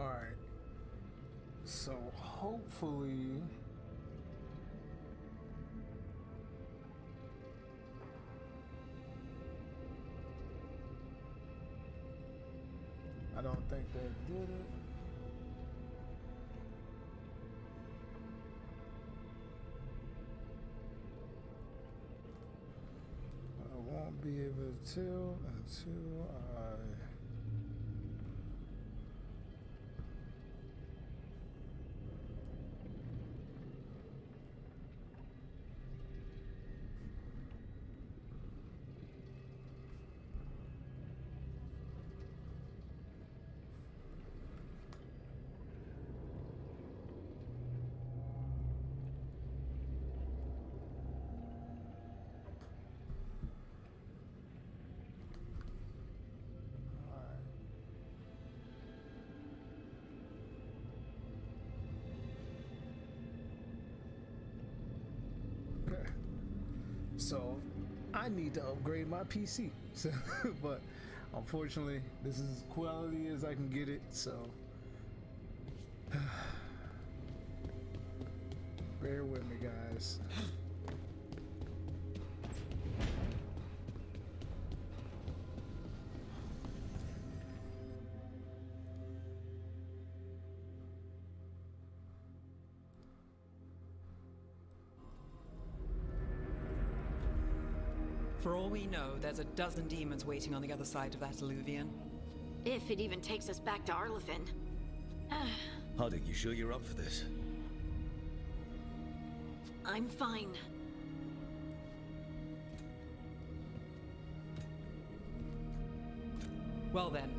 Alright. So hopefully I don't think that did it. I won't be able to tell until I So I need to upgrade my PC. So, but unfortunately, this is as quality as I can get it. So bear with me, guys. For all we know, there's a dozen demons waiting on the other side of that alluvion. If it even takes us back to Arlithin. Harding, you sure you're up for this? I'm fine. Well then.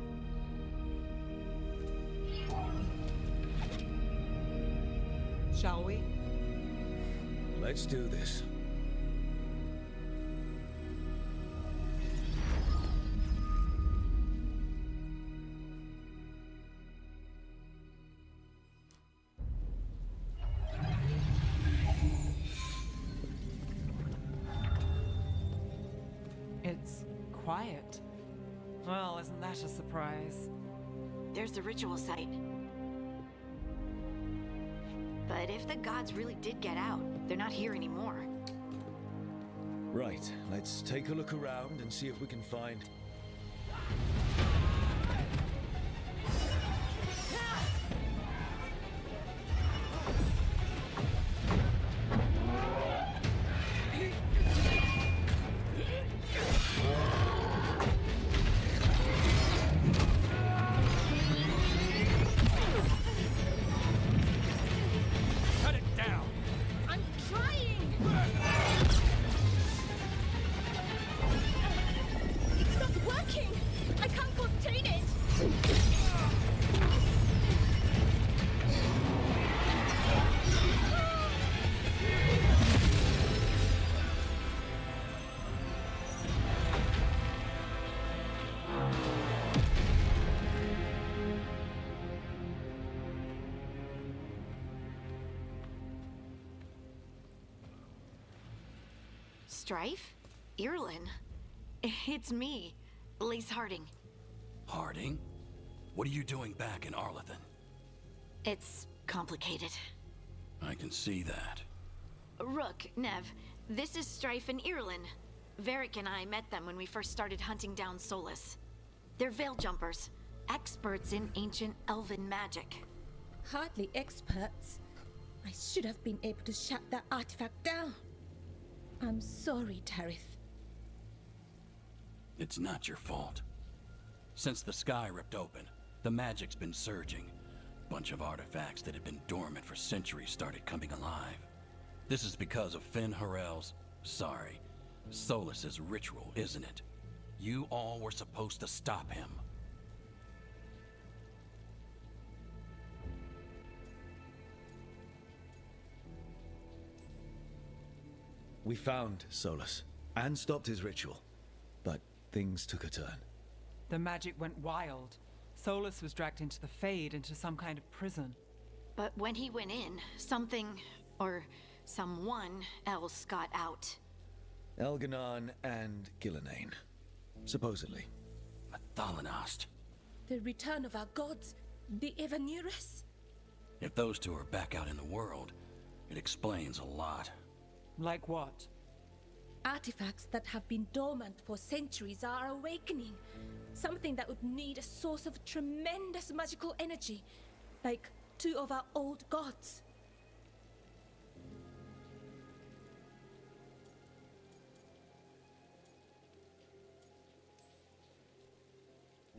Shall we? Let's do this. It's quiet. Well, isn't that a surprise? There's the ritual site. But if the gods really did get out, they're not here anymore. Right, let's take a look around and see if we can find... Strife? Irlin? It's me, Lise Harding. Harding? What are you doing back in Arlithin? It's complicated. I can see that. Rook, Nev, this is Strife and Irlin. Varric and I met them when we first started hunting down Solus. They're veil jumpers, experts in ancient elven magic. Hardly experts. I should have been able to shut that artifact down. I'm sorry, Tarith. It's not your fault. Since the sky ripped open, the magic's been surging. Bunch of artifacts that had been dormant for centuries started coming alive. This is because of Finn Harel's, sorry, Solus's ritual, isn't it? You all were supposed to stop him. We found Solus, and stopped his ritual. But things took a turn. The magic went wild. Solus was dragged into the Fade, into some kind of prison. But when he went in, something, or someone else got out. Elganon and Gillenane. Supposedly. Thalanost. The return of our gods. The Evanurus? If those two are back out in the world, it explains a lot. Like what? Artifacts that have been dormant for centuries are awakening. Something that would need a source of tremendous magical energy, like two of our old gods.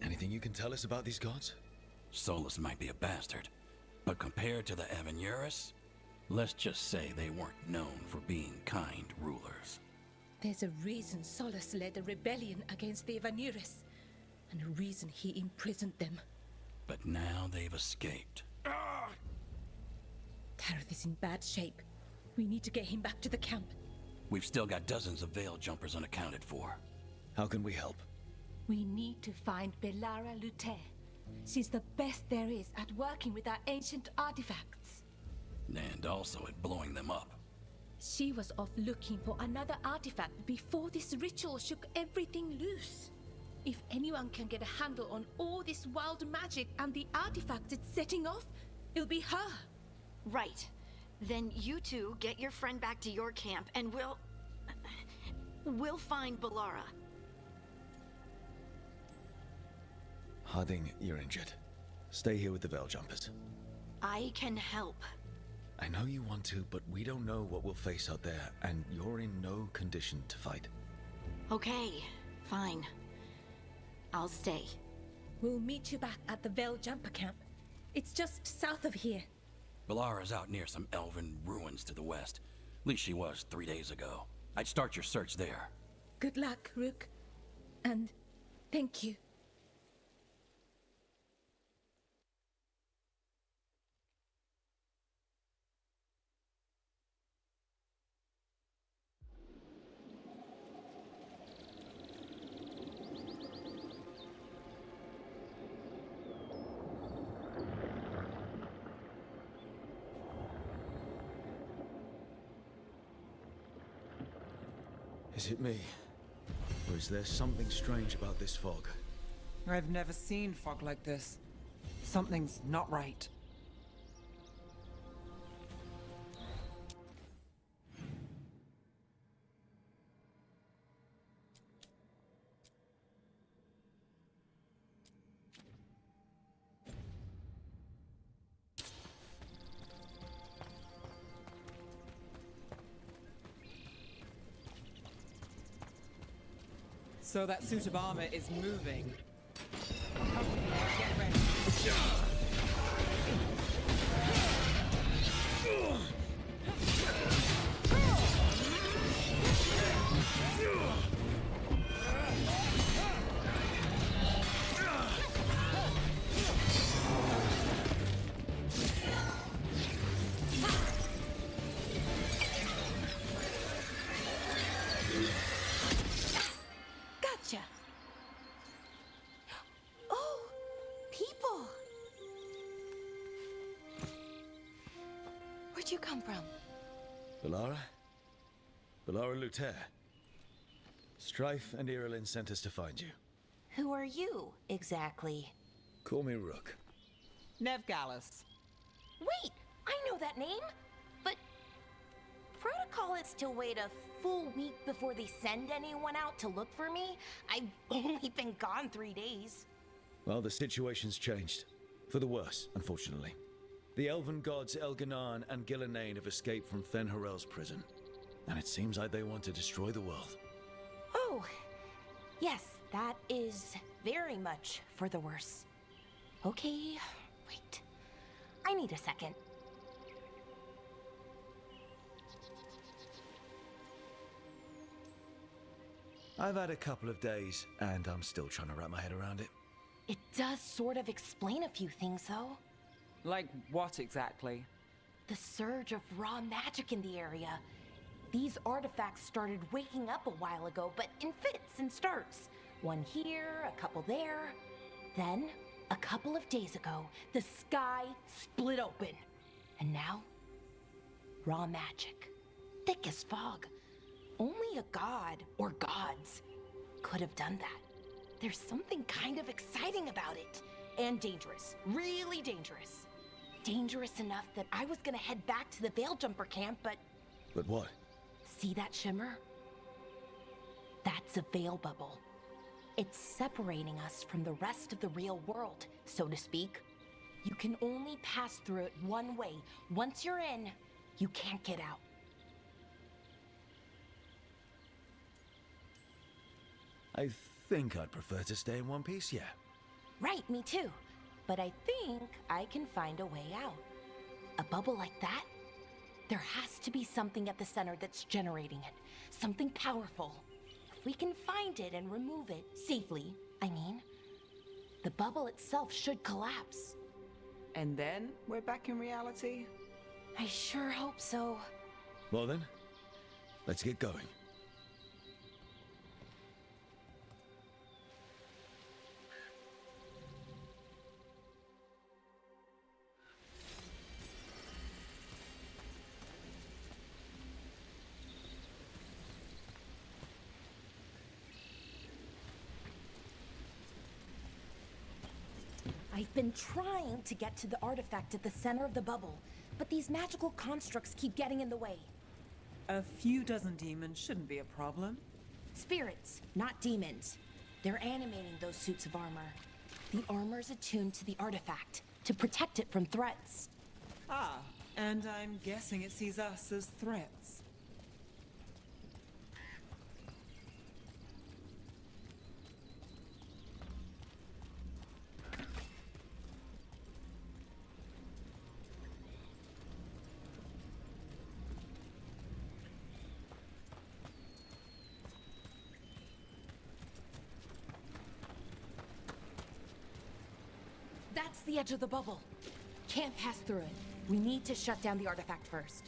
Anything you can tell us about these gods? Solus might be a bastard, but compared to the Avenurus, let's just say they weren't known for being kind rulers. There's a reason Solus led a rebellion against the Evanurus, and a reason he imprisoned them. But now they've escaped. Tareth is in bad shape. We need to get him back to the camp. We've still got dozens of veil jumpers unaccounted for. How can we help? We need to find Belara Luther. She's the best there is at working with our ancient artifacts. And also at blowing them up. She was off looking for another artifact before this ritual shook everything loose. If anyone can get a handle on all this wild magic and the artifacts it's setting off, it'll be her. Right. Then you two get your friend back to your camp and we'll find Belara. Harding, you're injured. Stay here with the Veil Jumpers. I can help. I know you want to, but we don't know what we'll face out there, and you're in no condition to fight. Okay, fine. I'll stay. We'll meet you back at the Veil Jumper camp. It's just south of here. Belara's out near some elven ruins to the west. At least she was 3 days ago. I'd start your search there. Good luck, Rook. And thank you. Is it me? Or is there something strange about this fog? I've never seen fog like this. Something's not right. So that suit of armor is moving. Get ready. Gotcha. Oh, people. Where'd you come from? Belara? Belara Luther. Strife and Irilin sent us to find you. Who are you, exactly? Call me Rook. Nev Gallus. Wait, I know that name! But protocol is to wait a full week before they send anyone out to look for me? I've only been gone 3 days. Well, the situation's changed. For the worse, unfortunately. The elven gods Elganan and Gillenane have escaped from Fen'Harel's prison. And it seems like they want to destroy the world. Oh, yes, that is very much for the worse. Okay, wait. I need a second. I've had a couple of days, and I'm still trying to wrap my head around it. It does sort of explain a few things, though. Like what exactly? The surge of raw magic in the area. These artifacts started waking up a while ago, but in fits and starts. One here, a couple there. Then, a couple of days ago, the sky split open. And now, raw magic. Thick as fog. Only a god, or gods, could have done that. There's something kind of exciting about it. and dangerous. Really dangerous. Dangerous enough that I was gonna head back to the Veil Jumper camp, but... But what? See that shimmer? That's a veil bubble. It's separating us from the rest of the real world, so to speak. You can only pass through it one way. Once you're in, you can't get out. I think I'd prefer to stay in one piece, yeah. Right, me too. But I think I can find a way out. A bubble like that? There has to be something at the center that's generating it. Something powerful. If we can find it and remove it, safely, I mean, the bubble itself should collapse. And then we're back in reality? I sure hope so. Well then, let's get going. I've been trying to get to the artifact at the center of the bubble, but these magical constructs keep getting in the way. A few dozen demons shouldn't be a problem. Spirits, not demons. They're animating those suits of armor. The armor's attuned to the artifact, to protect it from threats. Ah, and I'm guessing it sees us as threats. That's the edge of the bubble. Can't pass through it. We need to shut down the artifact first.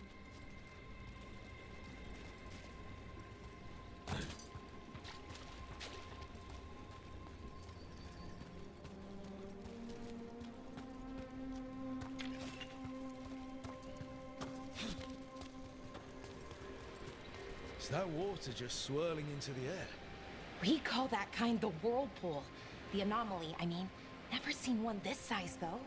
Is that water just swirling into the air? We call that kind the whirlpool. The anomaly, I mean. Never seen one this size, though.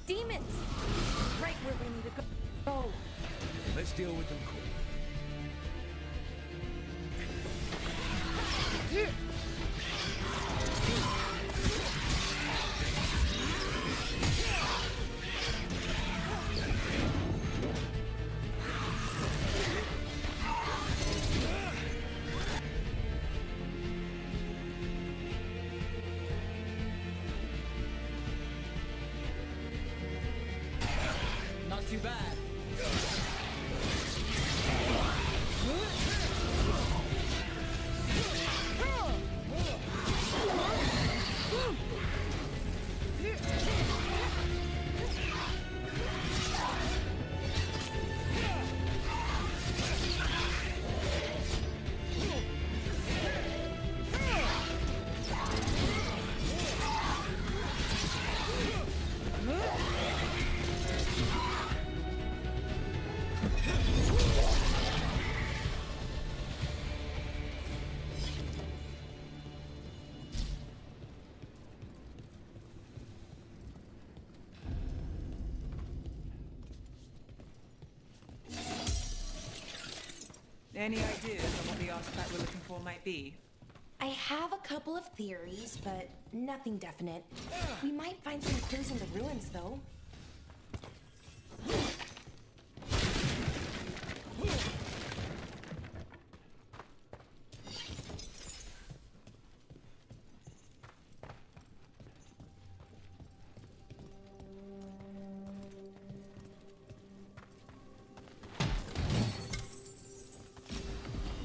Demons! Right where we need to go. Let's deal with them quick. Not too bad. Any ideas on what the artifact we're looking for might be? I have a couple of theories, but nothing definite. We might find some clues in the ruins, though.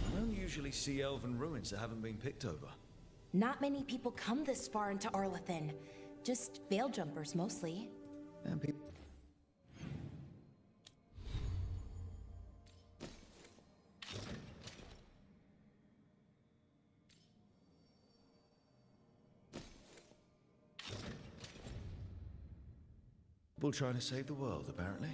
I don't usually see elven ruins that haven't been picked over. Not many people come this far into Arlathan. Just veil jumpers, mostly. And people. People trying to save the world, apparently.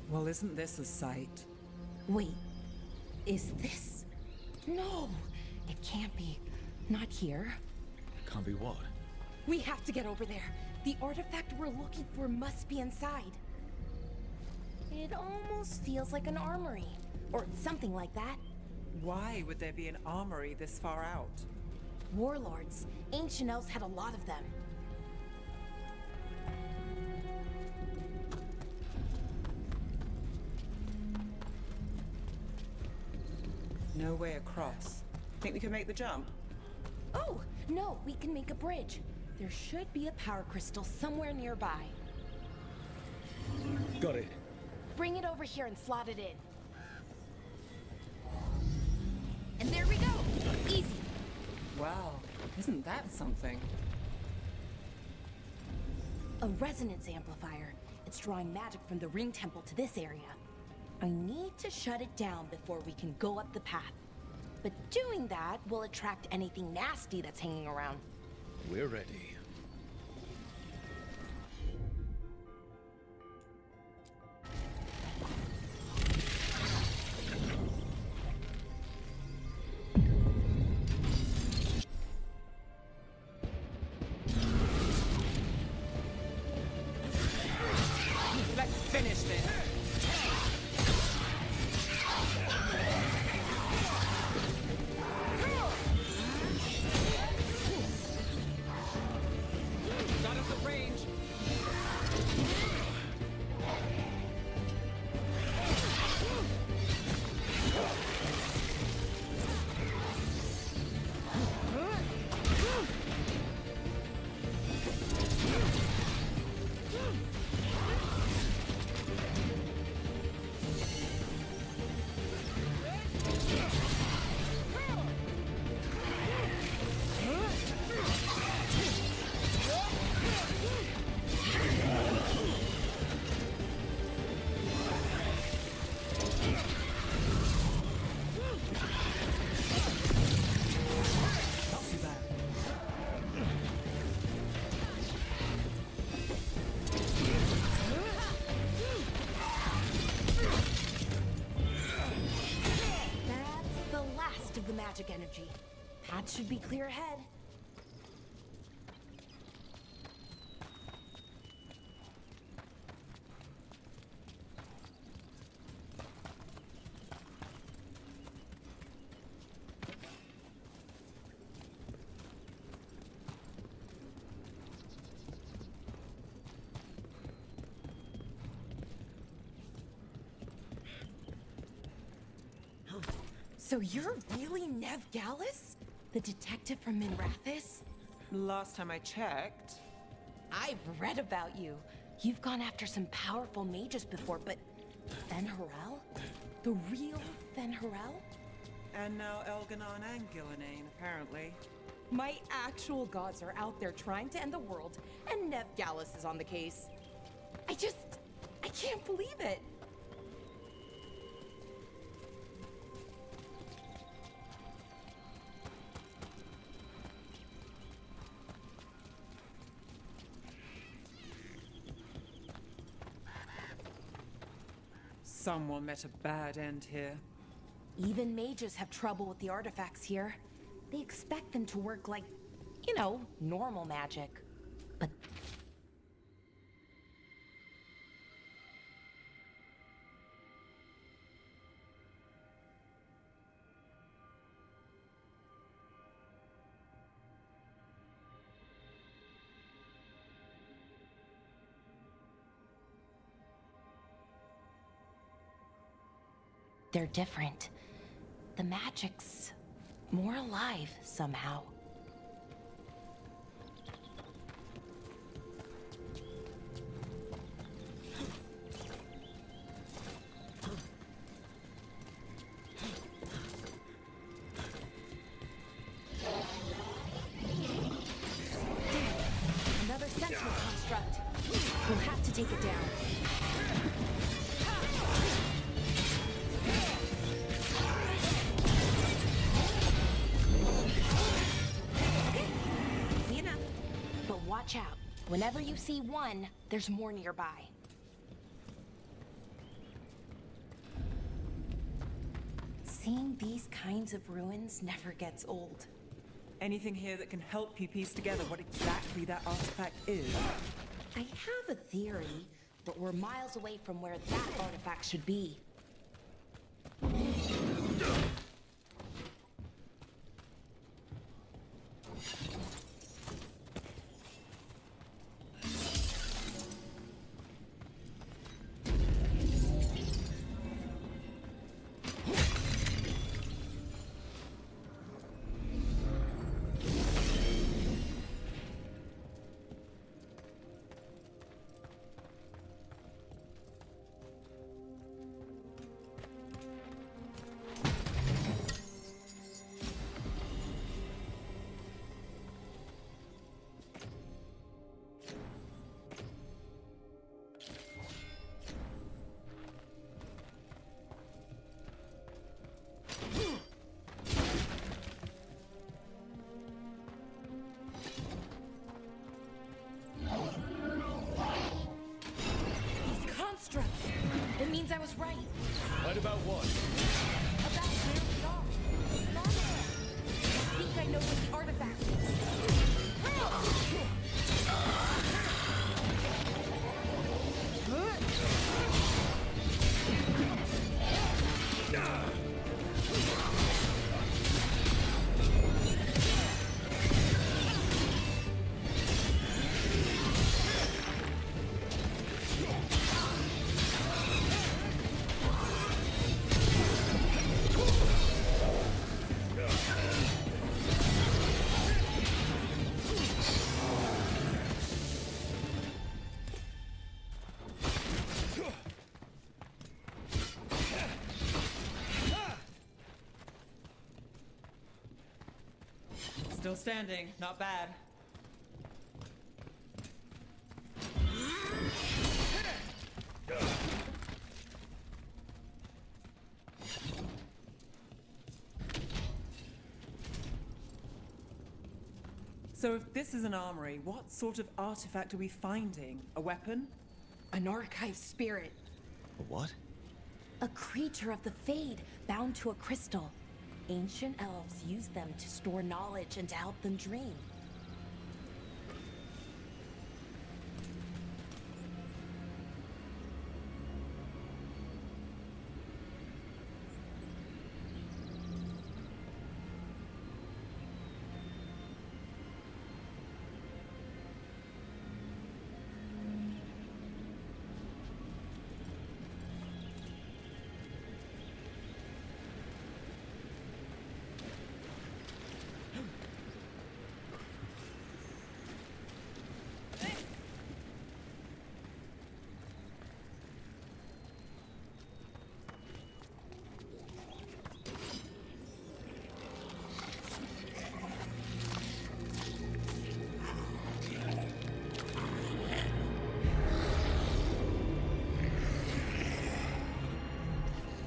Well, isn't this a sight? Wait, is this? No, it can't be. Not here. Can't be what? We have to get over there. The artifact we're looking for must be inside. It almost feels like an armory, or something like that. Why would there be an armory this far out? Warlords. Ancient elves had a lot of them. No way across. Think we can make the jump? Oh, no, we can make a bridge. There should be a power crystal somewhere nearby. Got it. Bring it over here and slot it in. And there we go! Easy! Wow, isn't that something? A resonance amplifier. It's drawing magic from the ring temple to this area. I need to shut it down before we can go up the path. But doing that will attract anything nasty that's hanging around. We're ready. Let's finish this! Got us at range! That's the last of the magic energy. Path should be clear ahead. So you're really Nev Gallus? The detective from Minrathis? Last time I checked... I've read about you. You've gone after some powerful mages before, but Fen'Harel? The real Fen'Harel? And now Elganon and Gillenane, apparently. My actual gods are out there trying to end the world, and Nev Gallus is on the case. I can't believe it. Someone met a bad end here. Even mages have trouble with the artifacts here. They expect them to work like, normal magic. But they're different. The magic's more alive somehow. Another sentinel construct. We'll have to take it down. Easy enough. But watch out. Whenever you see one, there's more nearby. Seeing these kinds of ruins never gets old. Anything here that can help you piece together what exactly that artifact is? I have a theory, but we're miles away from where that artifact should be. It means I was right. Right about what? About where we are. It's not there. I think I know what the artifact Still standing, not bad. So if this is an armory, what sort of artifact are we finding? A weapon? An archive spirit. A what? A creature of the Fade, bound to a crystal. Ancient elves use them to store knowledge and to help them dream.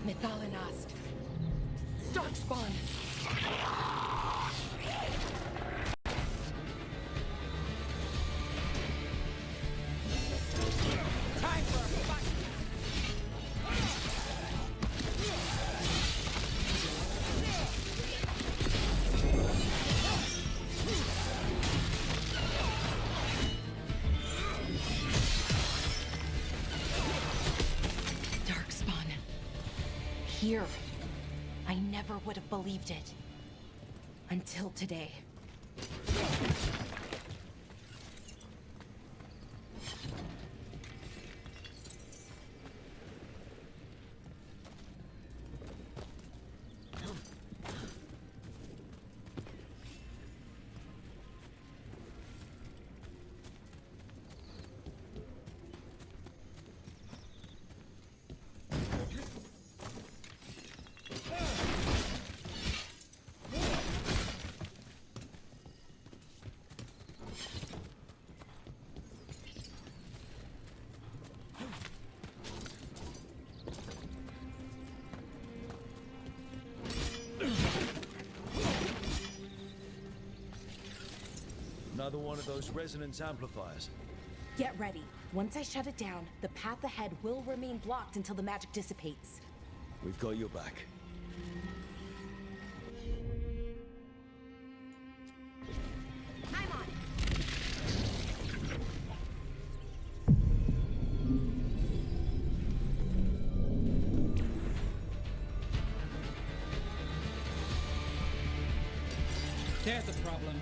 Mythalinast. Darkspawn. Time for a fight! here. I never would have believed it. Until today. Another one of those resonance amplifiers. Get ready. Once I shut it down, the path ahead will remain blocked until the magic dissipates. We've got your back. I'm on. There's a problem.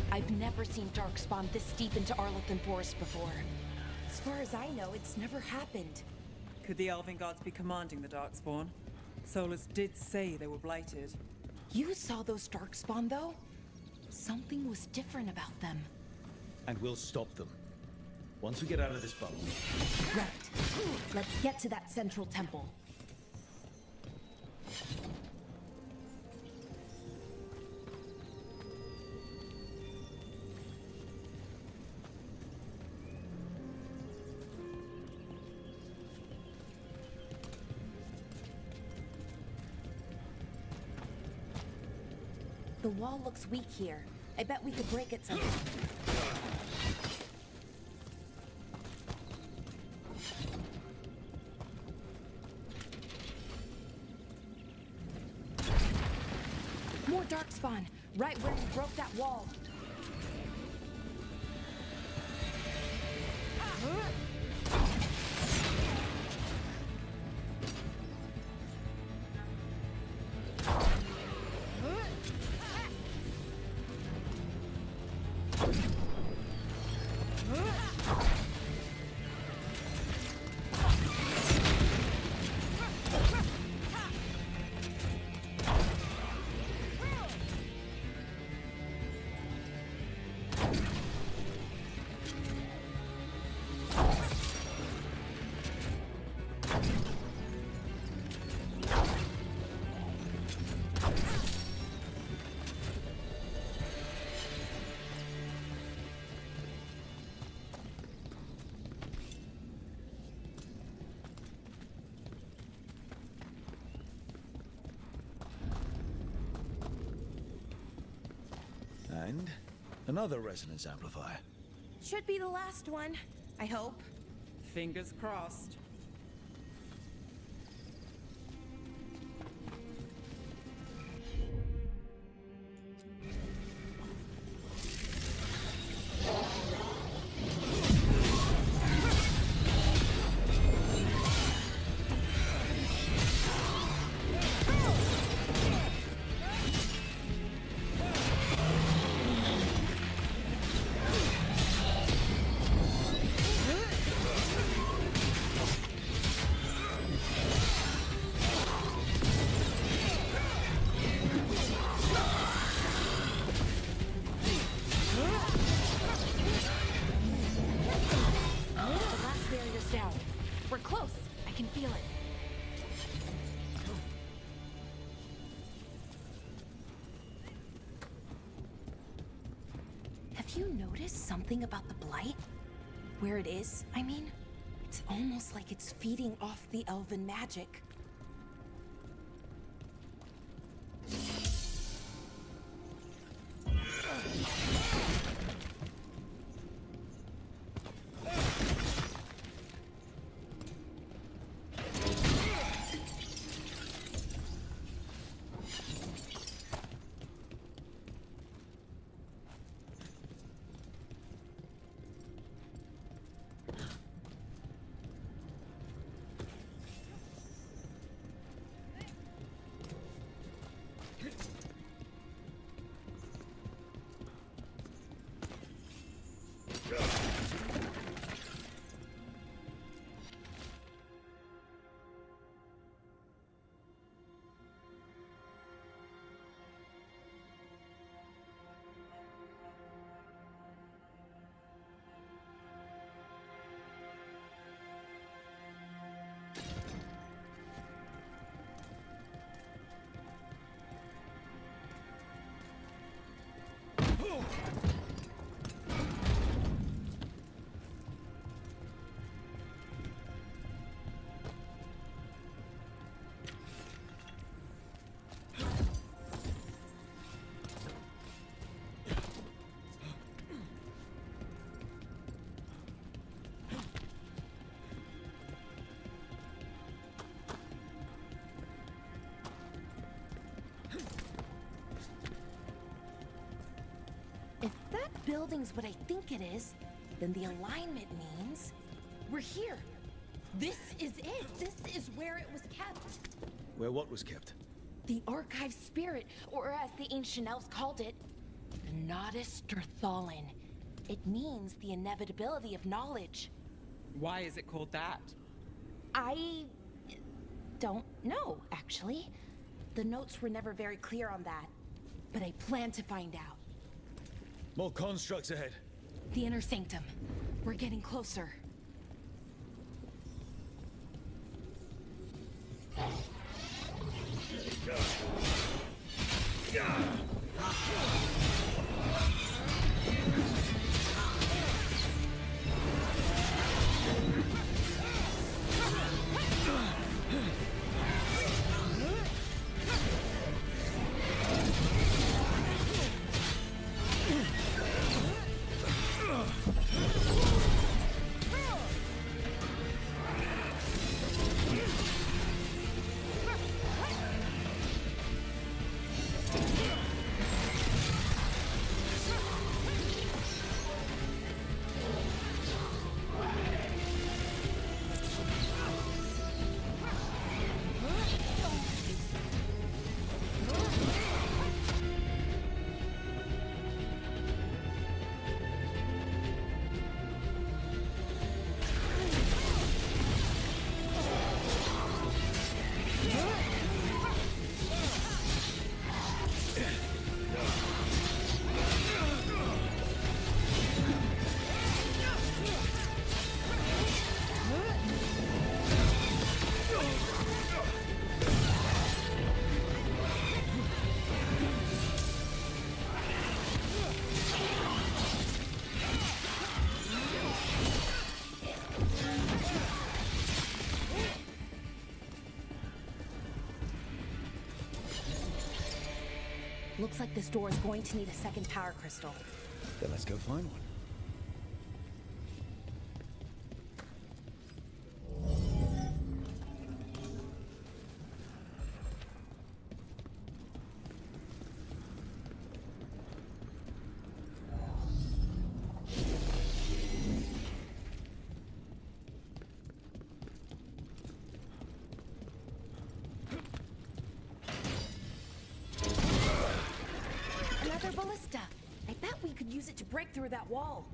I've never seen Darkspawn this deep into Arlington Forest before. As far as I know, it's never happened. Could the Elven gods be commanding the Darkspawn? Solus did say they were blighted. You saw those Darkspawn, though? Something was different about them. And we'll stop them. Once we get out of this bubble. Right. Let's get to that central temple. The wall looks weak here. I bet we could break it somehow. More Darkspawn, right where we broke that wall. And another resonance amplifier. Should be the last one, I hope. Fingers crossed. We're close. I can feel it. Have you noticed something about the blight? Where it is, I mean? It's almost like it's feeding off the elven magic. If that building's what I think it is, then the alignment means we're here. This is it. This is where it was kept. Where what was kept? The archive spirit, or as the ancient elves called it, the Nodus Terthallen. It means the inevitability of knowledge. Why is it called that? I don't know, actually. The notes were never very clear on that, but I plan to find out. More constructs ahead. The inner sanctum. We're getting closer. Looks like this door is going to need a second power crystal. Then let's go find one. Another ballista. I bet we could use it to break through that wall.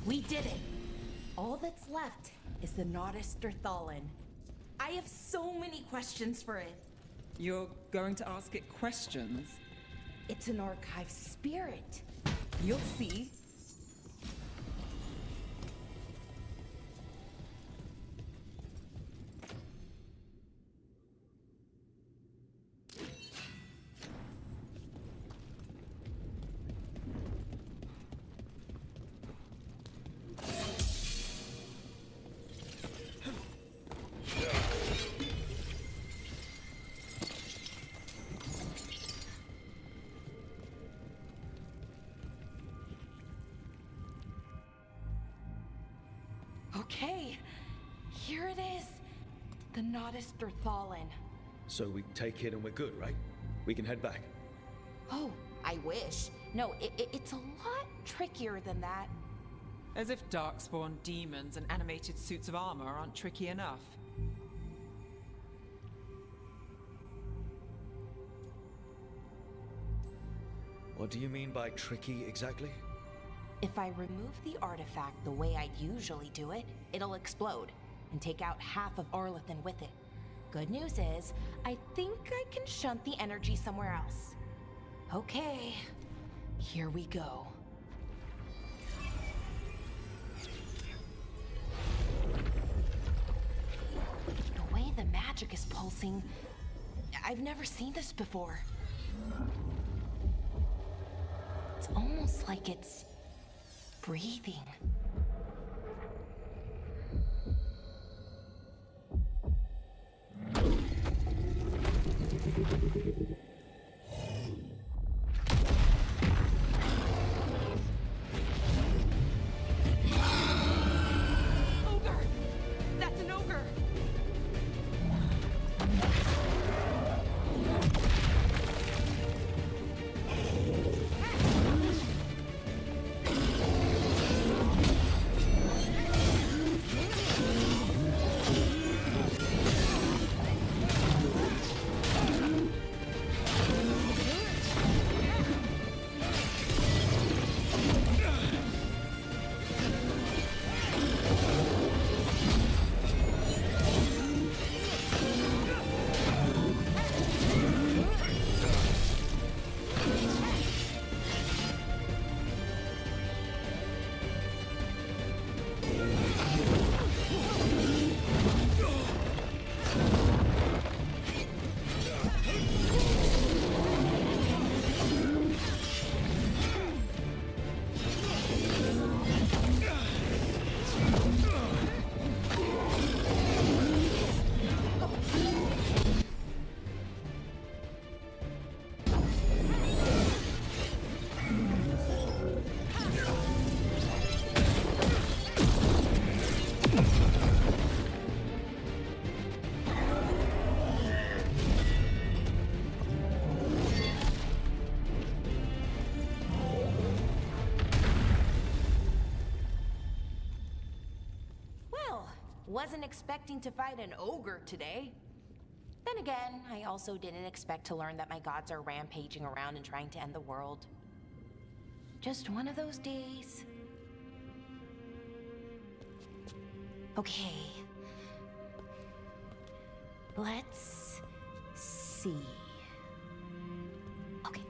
We did it! All that's left is the Nodus Terthallen. I have so many questions for it. You're going to ask it questions? It's an archive spirit. You'll see. Okay, here it is. The Nodus Terthallen. So we take it and we're good, right? We can head back. Oh, I wish. No, it's a lot trickier than that. As if darkspawn demons and animated suits of armor aren't tricky enough. What do you mean by tricky exactly? If I remove the artifact the way I usually do it, it'll explode and take out half of Arlathan with it. Good news is, I think I can shunt the energy somewhere else. Okay, here we go. The way the magic is pulsing, I've never seen this before. It's almost like it's breathing. Ogre! That's an ogre! Wasn't expecting to fight an ogre today. Then again, I also didn't expect to learn that my gods are rampaging around and trying to end the world. Just one of those days. Okay. Let's see. Okay.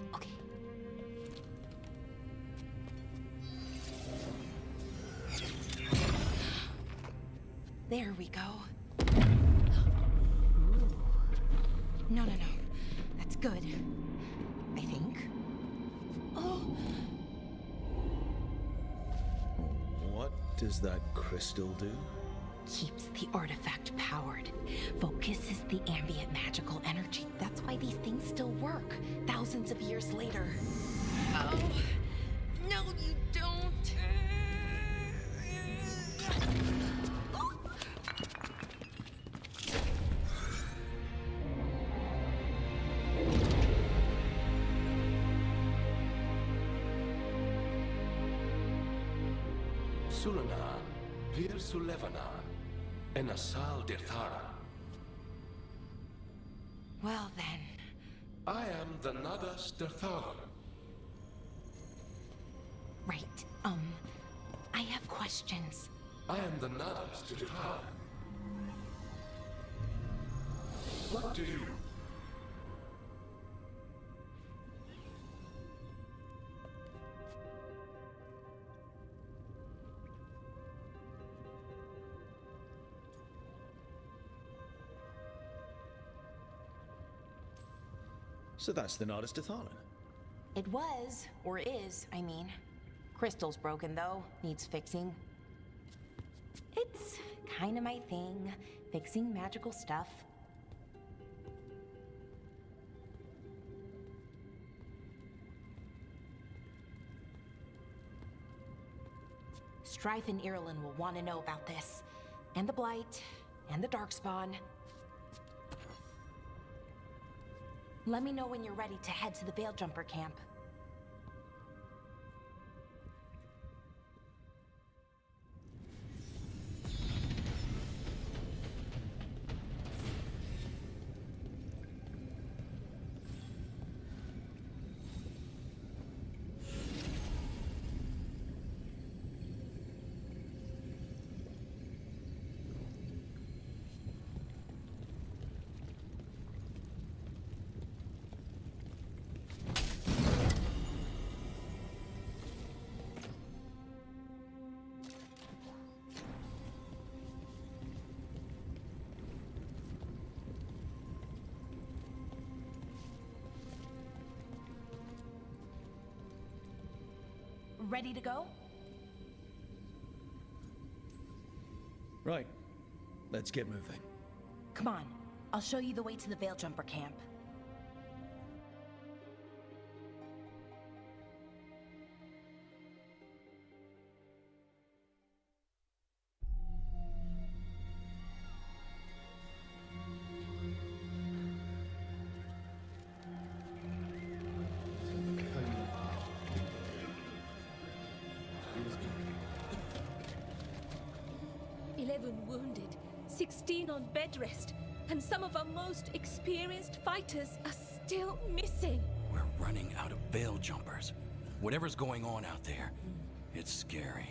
There we go. Ooh. No. That's good. I think. Oh! What does that crystal do? Keeps the artifact powered. Focuses the ambient magical energy. That's why these things still work, thousands of years later. Oh. No, you don't. Sulanan, Vir Sulevanan, and Asal Dirthara. Well then. I am the Nadas Dirtharan. Right, I have questions. I am the Nadas Dirtharan. What do you? So that's the Nardis Dathalan. It was, or is, I mean. Crystal's broken though, needs fixing. It's kinda my thing, fixing magical stuff. Strife and Irulan will want to know about this. And the Blight, and the Darkspawn. Let me know when you're ready to head to the Veil Jumper camp. ready to go? Right. Let's get moving. Come on, I'll show you the way to the Veil Jumper camp. Wounded, 16 on bed rest, and some of our most experienced fighters are still missing. We're running out of Veil Jumpers. Whatever's going on out there, it's scary.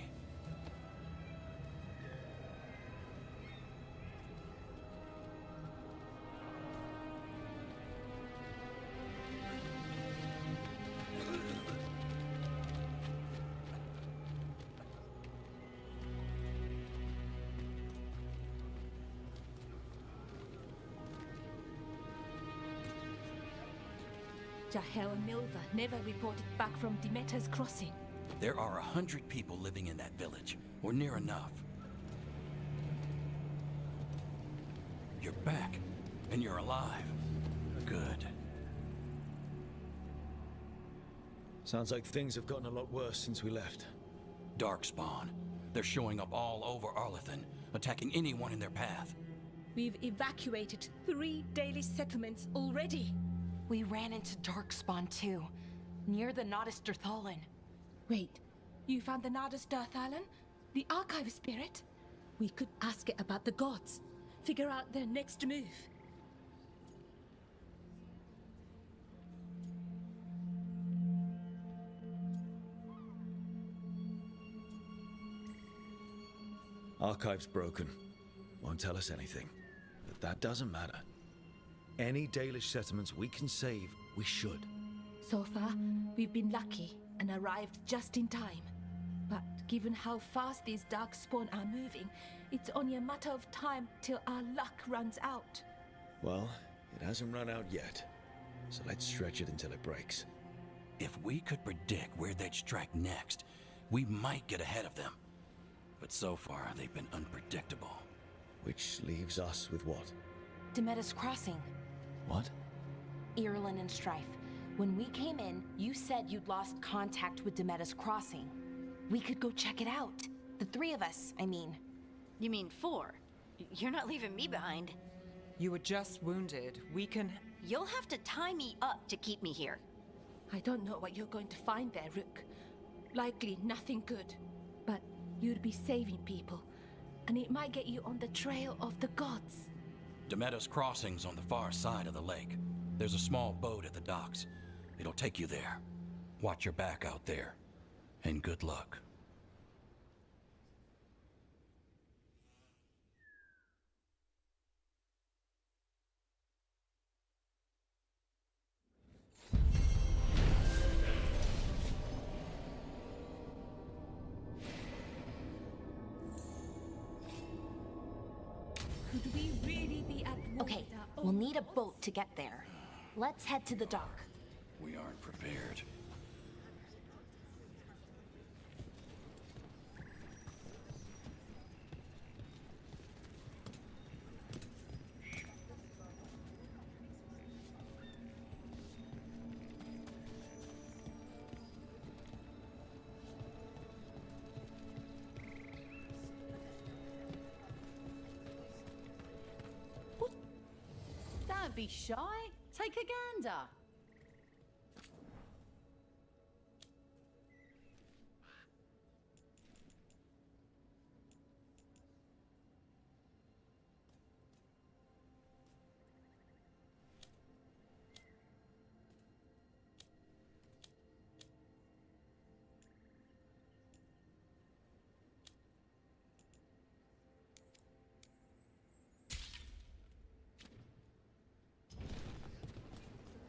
Jahel and Milva never reported back from Demeter's crossing. There are 100 people living in that village, or near enough. You're back, and you're alive. Good. Sounds like things have gotten a lot worse since we left. Darkspawn. They're showing up all over Arlethan, attacking anyone in their path. We've evacuated 3 daily settlements already. We ran into Darkspawn too, near the Nodus Derthalin. Wait, you found the Nodus Derthalin? The archive spirit? We could ask it about the gods. Figure out their next move. Archive's broken. Won't tell us anything. But that doesn't matter. Any Dalish settlements we can save, we should. So far, we've been lucky and arrived just in time. But given how fast these Darkspawn are moving, it's only a matter of time till our luck runs out. Well, it hasn't run out yet. So let's stretch it until it breaks. If we could predict where they'd strike next, we might get ahead of them. But so far, they've been unpredictable. Which leaves us with what? Demeter's crossing. What? Irulan and Strife. When we came in, you said you'd lost contact with Demeter's crossing. We could go check it out. The 3 of us, I mean. You mean 4? You're not leaving me behind. You were just wounded. We can... You'll have to tie me up to keep me here. I don't know what you're going to find there, Rook. Likely nothing good. But you'd be saving people. And it might get you on the trail of the gods. Demeter's crossing's on the far side of the lake. There's a small boat at the docks. It'll take you there. Watch your back out there. And good luck. Could we really be at war Okay, with our we'll own need a gods? boat to get there. Let's head to the dock. We aren't prepared. Don't be shy. Take a gander.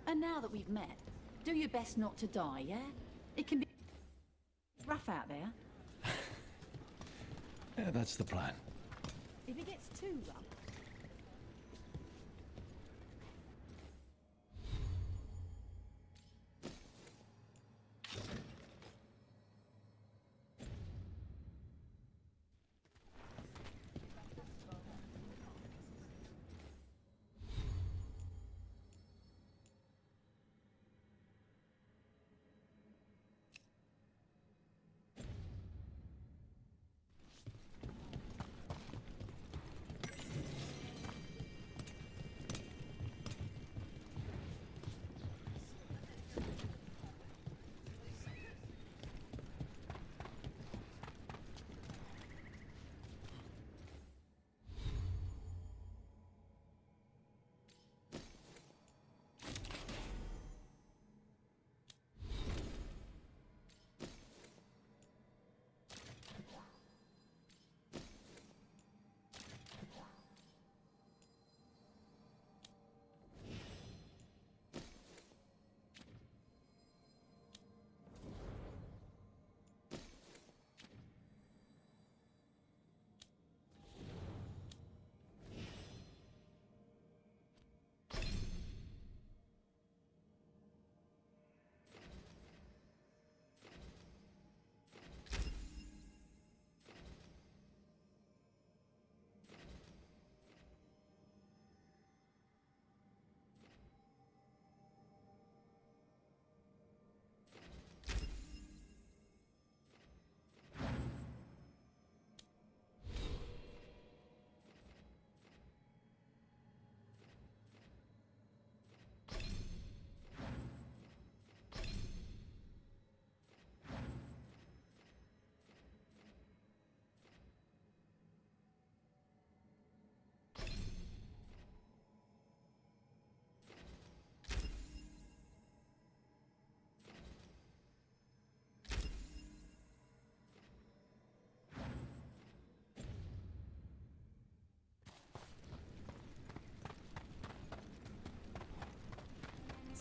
And now that we've met, do your best not to die, yeah? It can be rough out there. Yeah, that's the plan. If it gets too rough,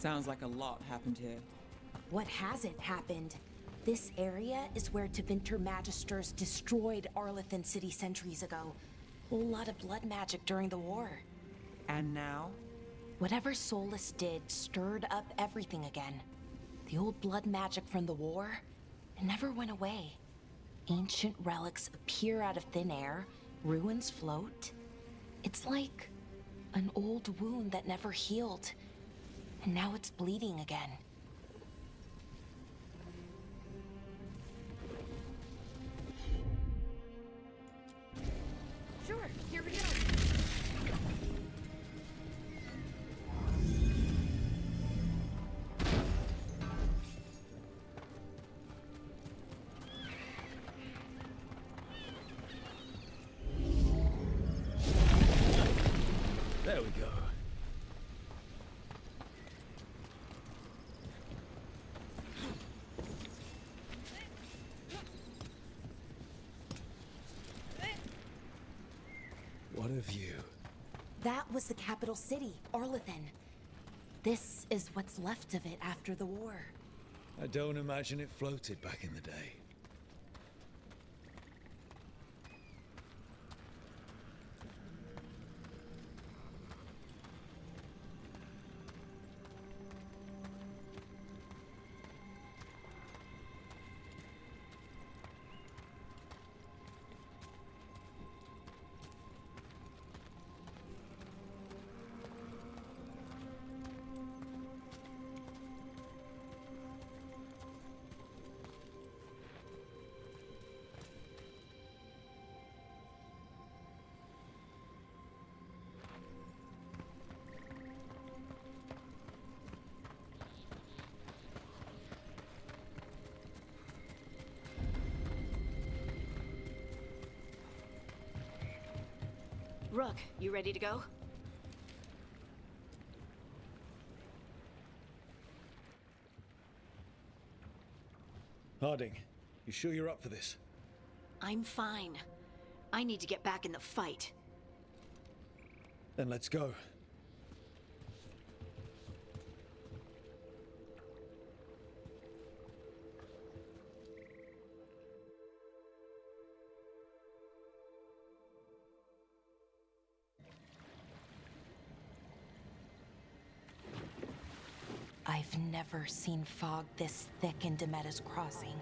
Sounds like a lot happened here. What hasn't happened? This area is where Tevinter Magisters destroyed Arlathan City centuries ago. A lot of blood magic during the war. And now? Whatever Solus did stirred up everything again. The old blood magic from the war, it never went away. Ancient relics appear out of thin air, ruins float. It's like an old wound that never healed, and now it's bleeding again. Sure, here we go. There we go. What a view. That was the capital city, Arlathan. This is what's left of it after the war. I don't imagine it floated back in the day. Rook, you ready to go? Harding, you sure you're up for this? I'm fine. I need to get back in the fight. Then let's go. I've never seen fog this thick in Demetta's Crossing.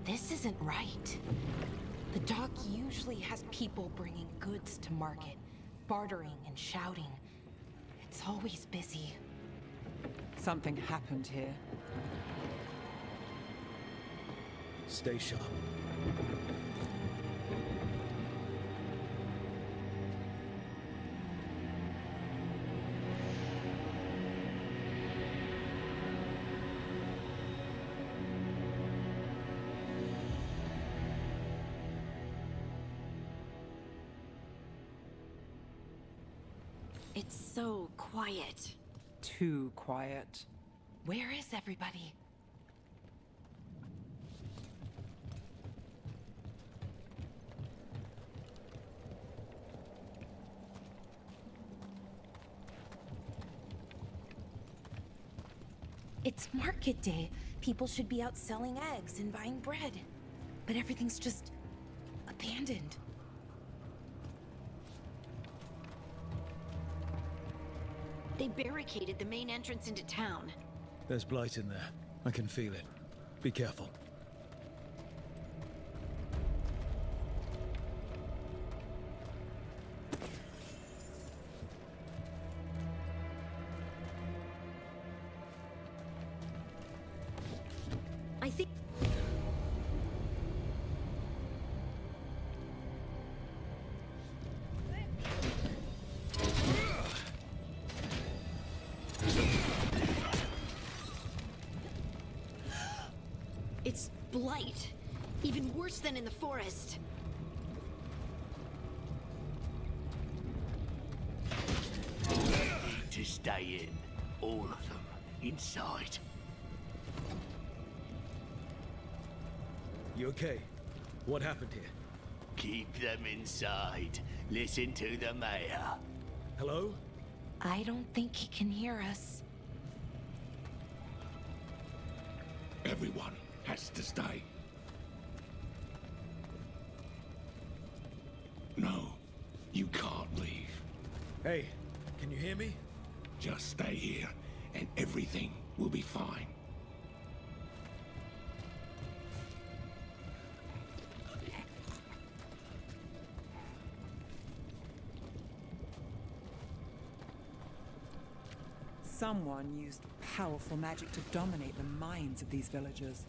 This isn't right. The dock usually has people bringing goods to market, bartering and shouting. It's always busy. Something happened here. Stay sharp. It's so quiet. Too quiet. Where is everybody? It's market day. People should be out selling eggs and buying bread. But everything's just abandoned. They barricaded the main entrance into town. There's blight in there. I can feel it. Be careful. I think... It's blight. Even worse than in the forest. To stay in. all of them inside. You okay? What happened here? Keep them inside. Listen to the mayor. Hello? I don't think he can hear us. Everyone has to stay. No, you can't leave. Hey, can you hear me? Just stay here, and everything will be fine. Someone used powerful magic to dominate the minds of these villagers.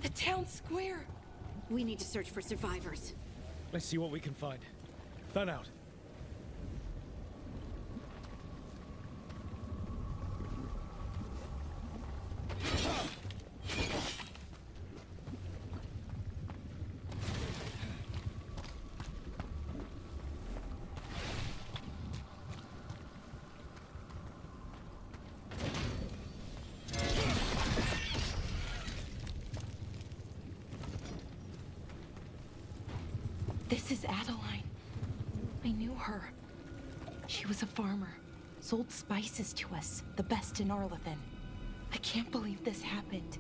The town square! We need to search for survivors. Let's see what we can find. Fan out. This is Adeline. I knew her. She was a farmer. Sold spices to us, the best in Arlathan. I can't believe this happened.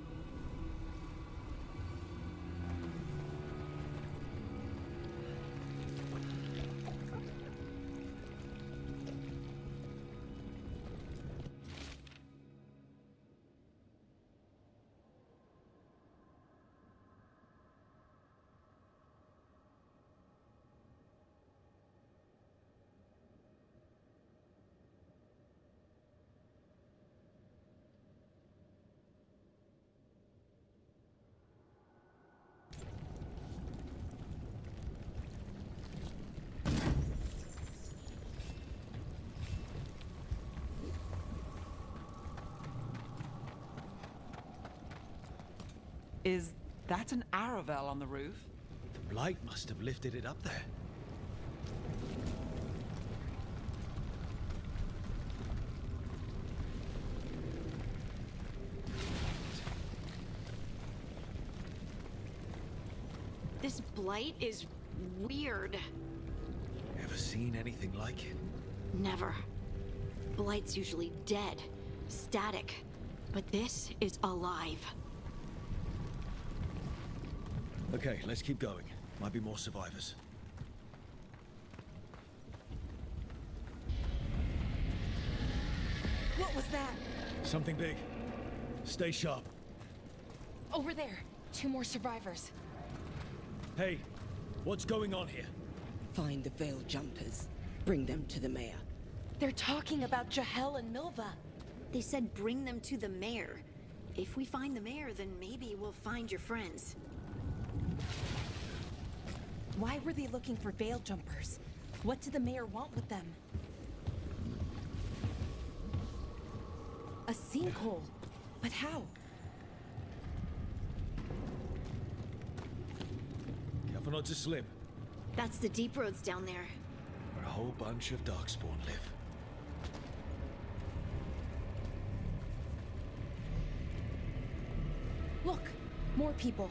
Is that an Aravel on the roof? The blight must have lifted it up there. This blight is weird. Ever seen anything like it? Never. Blight's usually dead, static, but this is alive. Okay, let's keep going. Might be more survivors. What was that? Something big. Stay sharp. Over there. 2 more survivors. Hey, what's going on here? Find the veil jumpers. Bring them to the mayor. They're talking about Jahel and Milva. They said bring them to the mayor. If we find the mayor, then maybe we'll find your friends. Why were they looking for veil jumpers? What did the mayor want with them? A sinkhole. But how? Careful not to slip. That's the deep roads down there. Where a whole bunch of darkspawn live. Look! More people.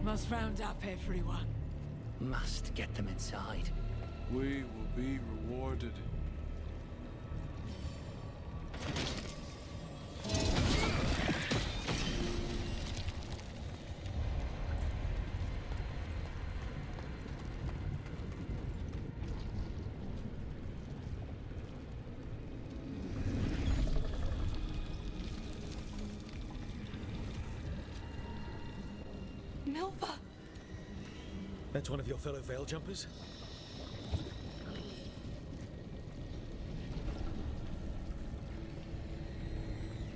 Must round up everyone. Must get them inside. We will be rewarded. Milva! That's one of your fellow veil jumpers?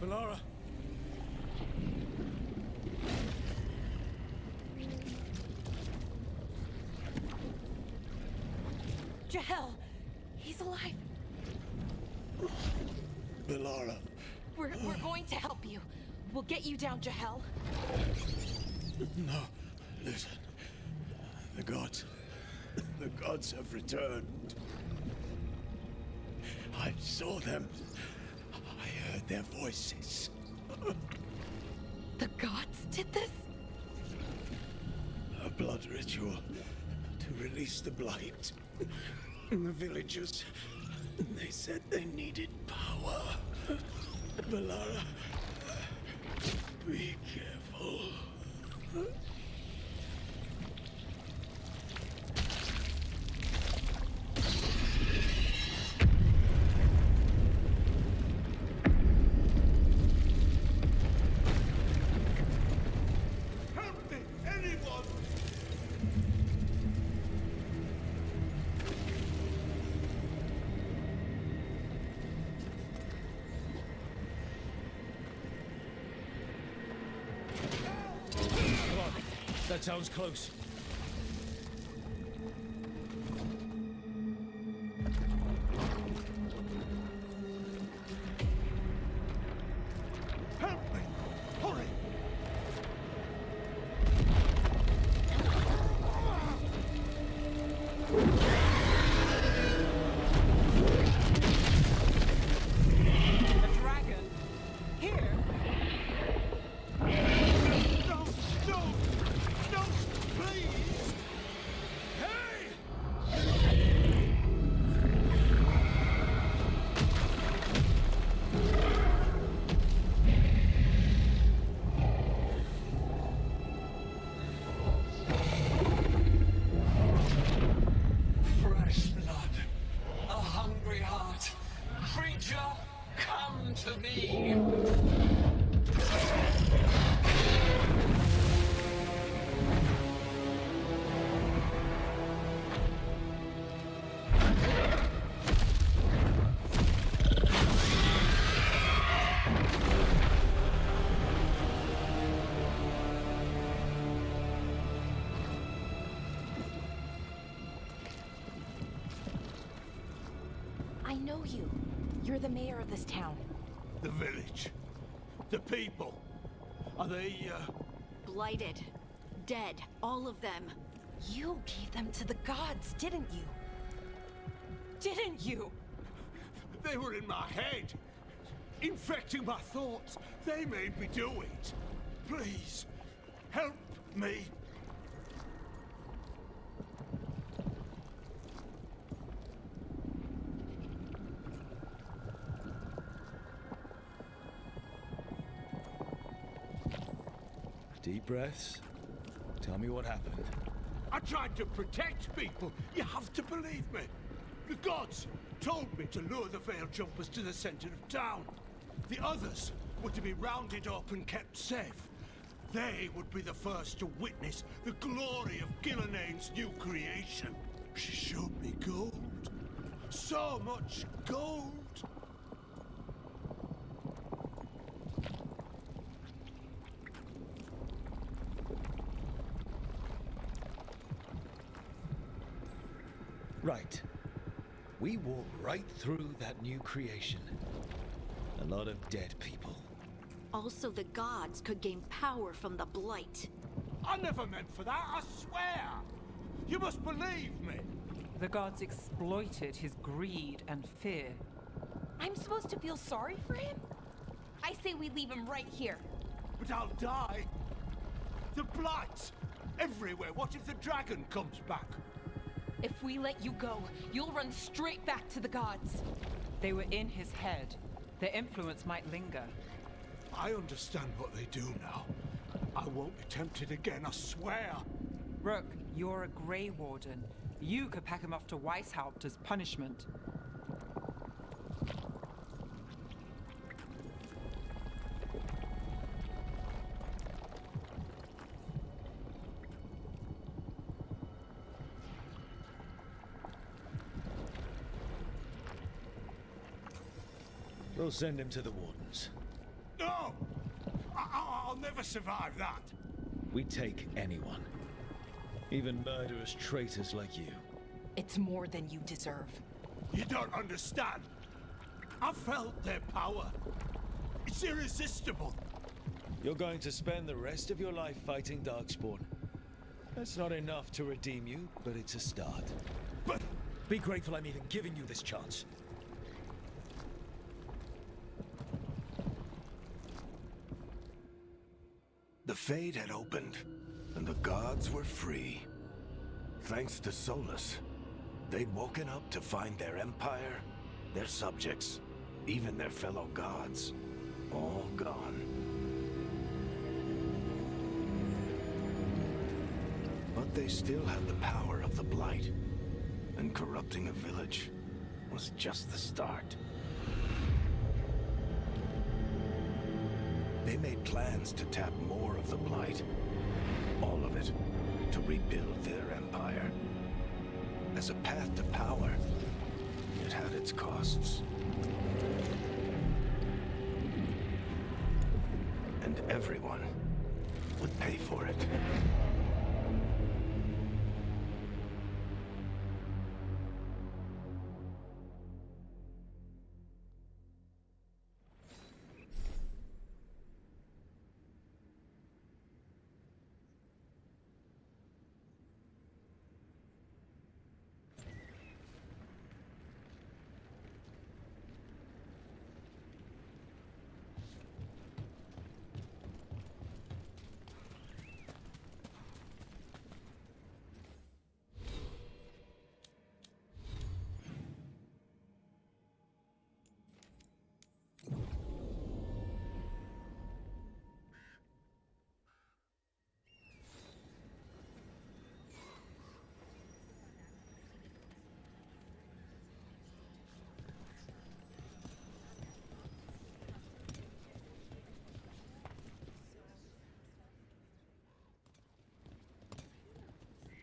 Valara! Jahel! He's alive! Valara, We're going to help you. We'll get you down to hell. No, listen. The gods have returned. I saw them. I heard their voices. The gods did this? A blood ritual to release the blight. The villagers, they said they needed power. Valara, be careful. Help me, anyone! Come on. That sounds close. Help me! Hurry! A dragon? Here? No! No! No! Please! Hey! Fresh blood, a hungry heart. Creature, come to me. I know you. You're the mayor of this town. The village. The people. Are they, Blighted. Dead. All of them. You gave them to the gods, didn't you? Didn't you? They were in my head. Infecting my thoughts. They made me do it. Please, help me. Deep breaths. Tell me what happened. I tried to protect people. You have to believe me. The gods told me to lure the Veil Jumpers to the center of town. The others were to be rounded up and kept safe. They would be the first to witness the glory of Gillenane's new creation. She showed me gold. So much gold. Right. We walk right through that new creation. A lot of dead people. Also, the gods could gain power from the blight. I never meant for that, I swear! You must believe me! The gods exploited his greed and fear. I'm supposed to feel sorry for him? I say we leave him right here. But I'll die. The blight! Everywhere. What if the dragon comes back? If we let you go, you'll run straight back to the gods. They were in his head. Their influence might linger. I understand what they do now. I won't be tempted again, I swear. Rook, you're a Grey Warden. You could pack him off to Weishaupt as punishment. We'll send him to the Wardens. No! I'll never survive that. We take anyone. Even murderous traitors like you. It's more than you deserve. You don't understand. I felt their power. It's irresistible. You're going to spend the rest of your life fighting Darkspawn. That's not enough to redeem you, but it's a start. But be grateful I'm even giving you this chance. The Fade had opened, and the gods were free. Thanks to Solus, they'd woken up to find their empire, their subjects, even their fellow gods, all gone. But they still had the power of the Blight, and corrupting a village was just the start. They made plans to tap more of the Blight, all of it, to rebuild their empire. As a path to power, it had its costs. And everyone would pay for it.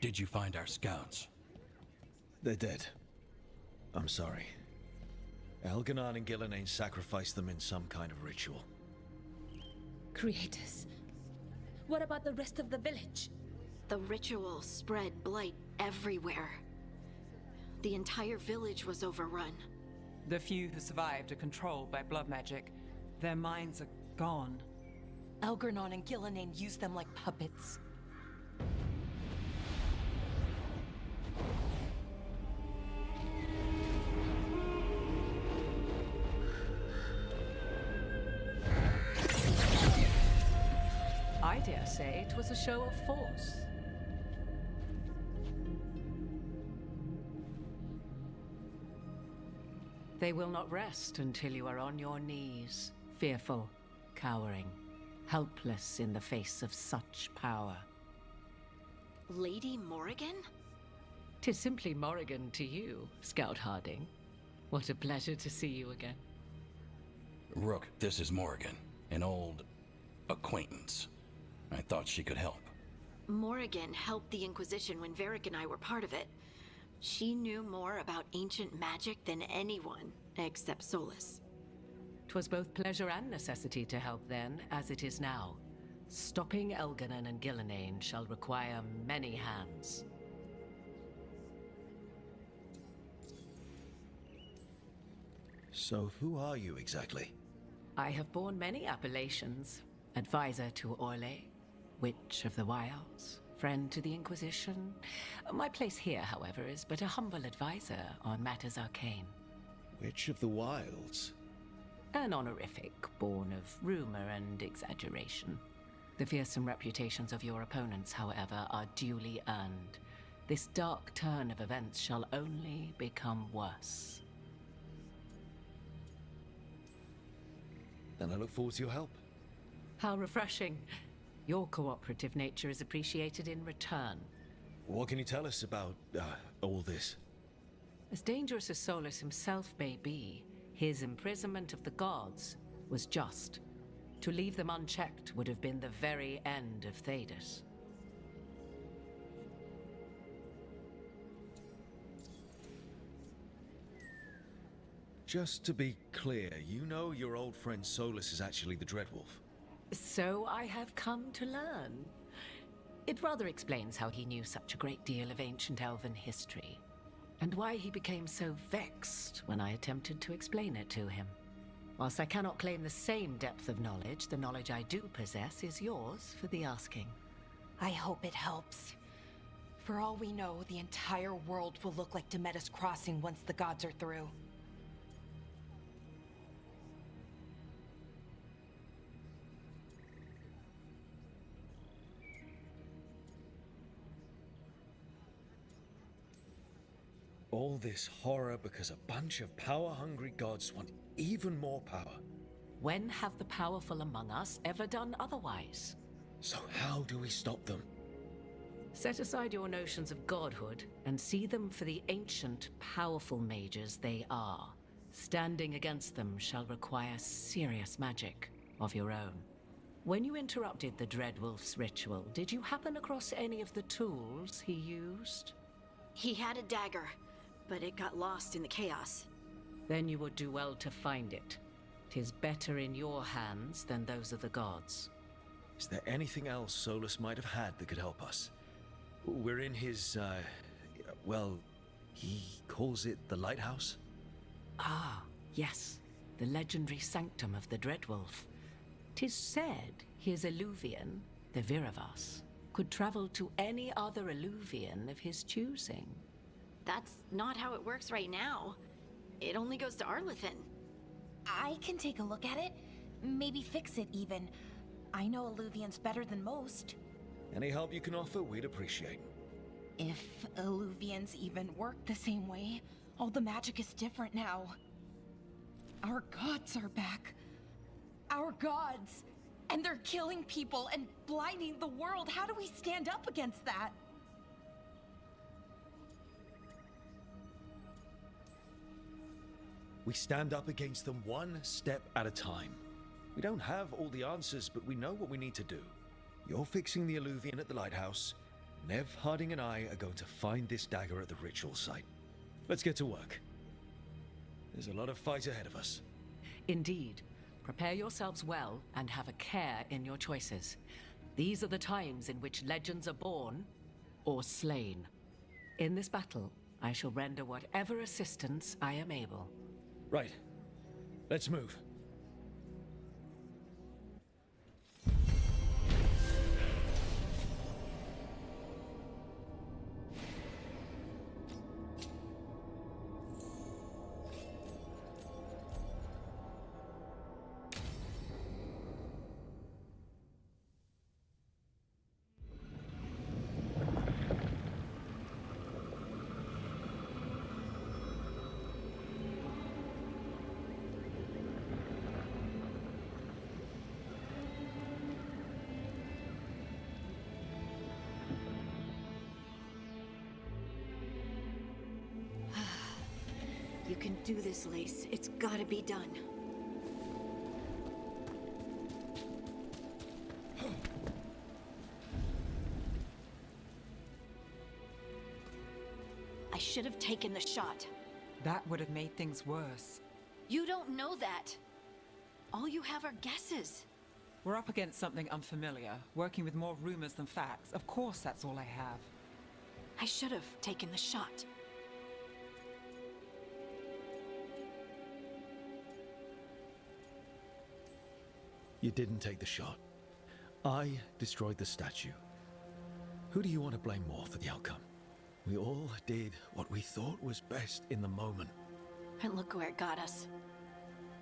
Did you find our scouts? They're dead. I'm sorry. Elganon and Gillenane sacrificed them in some kind of ritual. Creators. What about the rest of the village? The ritual spread blight everywhere. The entire village was overrun. The few who survived are controlled by blood magic. Their minds are gone. Elgernon and Gillenane used them like puppets. I dare say it was a show of force. They will not rest until you are on your knees, fearful, cowering, helpless in the face of such power. Lady Morrigan? 'Tis simply Morrigan to you, Scout Harding. What a pleasure to see you again. Rook, this is Morrigan, an old acquaintance. I thought she could help. Morrigan helped the Inquisition when Varric and I were part of it. She knew more about ancient magic than anyone, except Solus. 'Twas both pleasure and necessity to help then, as it is now. Stopping Elganon and Gillenane shall require many hands. So who are you exactly? I have borne many appellations. Advisor to Orlais, Witch of the Wilds, friend to the Inquisition. My place here, however, is but a humble advisor on matters arcane. Witch of the Wilds? An honorific born of rumor and exaggeration. The fearsome reputations of your opponents, however, are duly earned. This dark turn of events shall only become worse. Then I look forward to your help. How refreshing. Your cooperative nature is appreciated in return. What can you tell us about, all this? As dangerous as Solus himself may be, his imprisonment of the gods was just. To leave them unchecked would have been the very end of Thedas. Just to be clear, you know your old friend Solus is actually the Dreadwolf. So I have come to learn. It rather explains how he knew such a great deal of ancient elven history, and why he became so vexed when I attempted to explain it to him. Whilst I cannot claim the same depth of knowledge, the knowledge I do possess is yours for the asking. I hope it helps. For all we know, the entire world will look like Demetus Crossing once the gods are through. All this horror because a bunch of power-hungry gods want even more power. When have the powerful among us ever done otherwise? So how do we stop them? Set aside your notions of godhood and see them for the ancient, powerful mages they are. Standing against them shall require serious magic of your own. When you interrupted the Dreadwolf's ritual, did you happen across any of the tools he used? He had a dagger, but it got lost in the chaos. Then you would do well to find it. 'Tis better in your hands than those of the gods. Is there anything else Solus might have had that could help us? We're in his, well, he calls it the lighthouse? Ah, yes. The legendary sanctum of the Dreadwolf. 'Tis said his Illuvian, the Viravas, could travel to any other Illuvian of his choosing. That's not how it works right now. It only goes to Arlethan. I can take a look at it. Maybe fix it even. I know Illuvians better than most. Any help you can offer, we'd appreciate. If Illuvians even work the same way, all the magic is different now. Our gods are back. Our gods! And they're killing people and blinding the world. How do we stand up against that? We stand up against them one step at a time. We don't have all the answers, but we know what we need to do. You're fixing the Illuvian at the lighthouse. Nev, Harding, and I are going to find this dagger at the ritual site. Let's get to work. There's a lot of fight ahead of us. Indeed. Prepare yourselves well and have a care in your choices. These are the times in which legends are born or slain. In this battle, I shall render whatever assistance I am able. Right. Let's move. You can do this, Lace. It's gotta be done. I should have taken the shot. That would have made things worse. You don't know that. All you have are guesses. We're up against something unfamiliar, working with more rumors than facts. Of course, that's all I have. I should have taken the shot. You didn't take the shot. I destroyed the statue. Who do you want to blame more for the outcome? We all did what we thought was best in the moment. And look where it got us.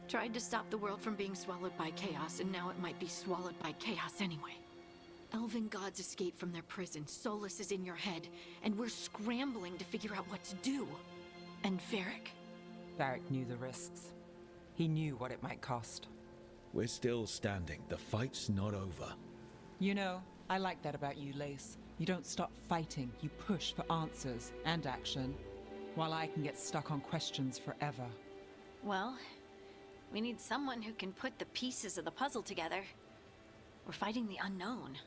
Tried to stop the world from being swallowed by chaos, and now it might be swallowed by chaos anyway. Elven gods escaped from their prison, Solus is in your head, and we're scrambling to figure out what to do. And Varric? Varric knew the risks. He knew what it might cost. We're still standing. The fight's not over. You know, I like that about you, Lace. You don't stop fighting. You push for answers and action, while I can get stuck on questions forever. Well, we need someone who can put the pieces of the puzzle together. We're fighting the unknown.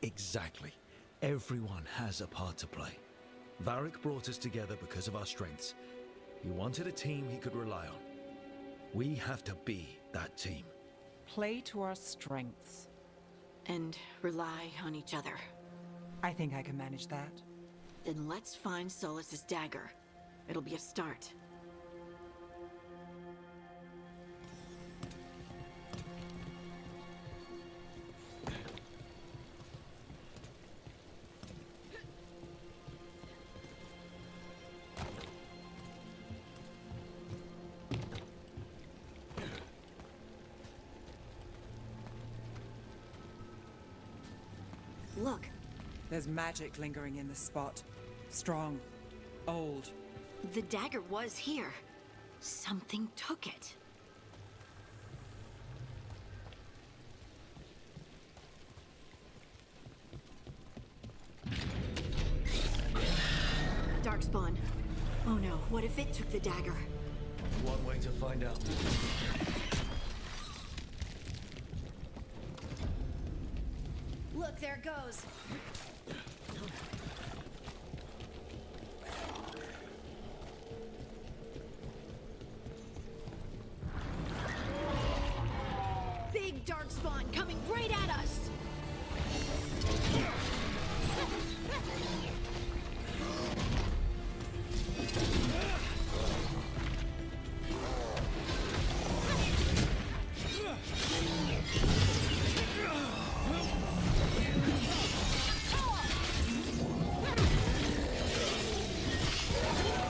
Exactly. Everyone has a part to play. Varric brought us together because of our strengths. He wanted a team he could rely on. We have to be that team. Play to our strengths. And rely on each other. I think I can manage that. Then let's find Solus's dagger. It'll be a start. There's magic lingering in this spot. Strong. Old. The dagger was here. Something took it. Darkspawn. Oh no, what if it took the dagger? One way to find out. Look, there it goes. Big Darkspawn coming right at us!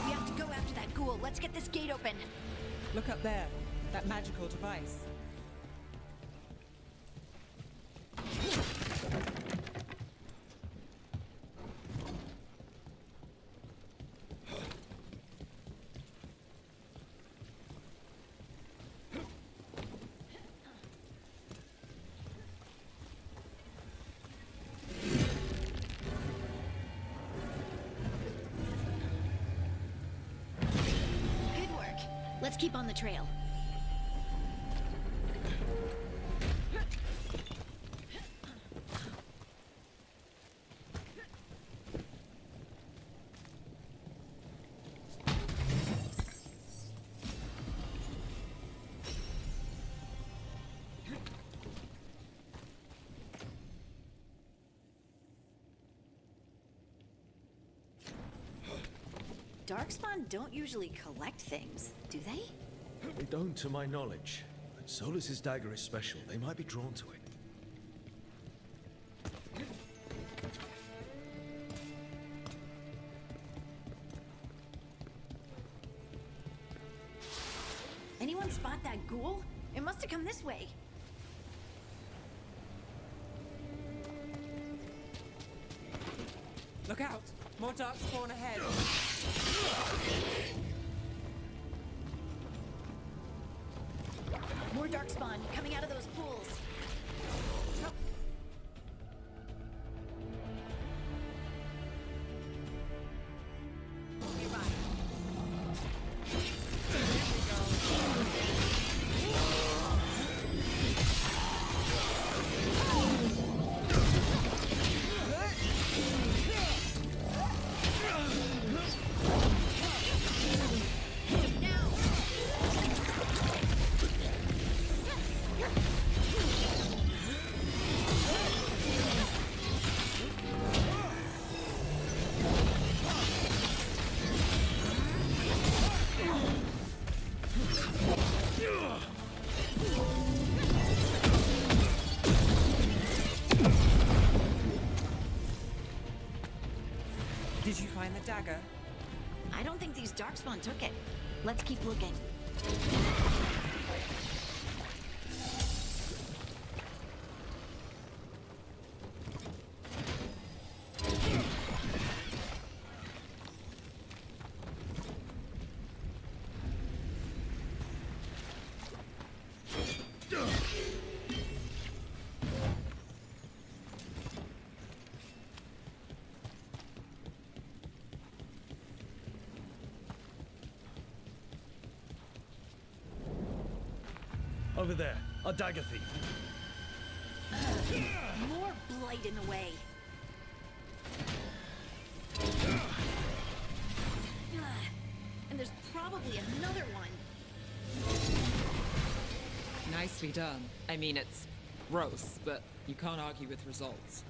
We have to go after that ghoul. Let's get this gate open. Look up there. That magical device. Good work. Let's keep on the trail. Darkspawn don't usually collect things, do they? They don't, to my knowledge. But Solus's dagger is special. They might be drawn to it. Anyone spot that ghoul? It must have come this way. Look out! More darkspawn ahead. More Darkspawn coming out of those pools. Nearby. Did you find the dagger? I don't think these Darkspawn took it. Let's keep looking. Over there, a dagger thief. More blight in the way. And there's probably another one. Nicely done. I mean, it's gross, but you can't argue with results.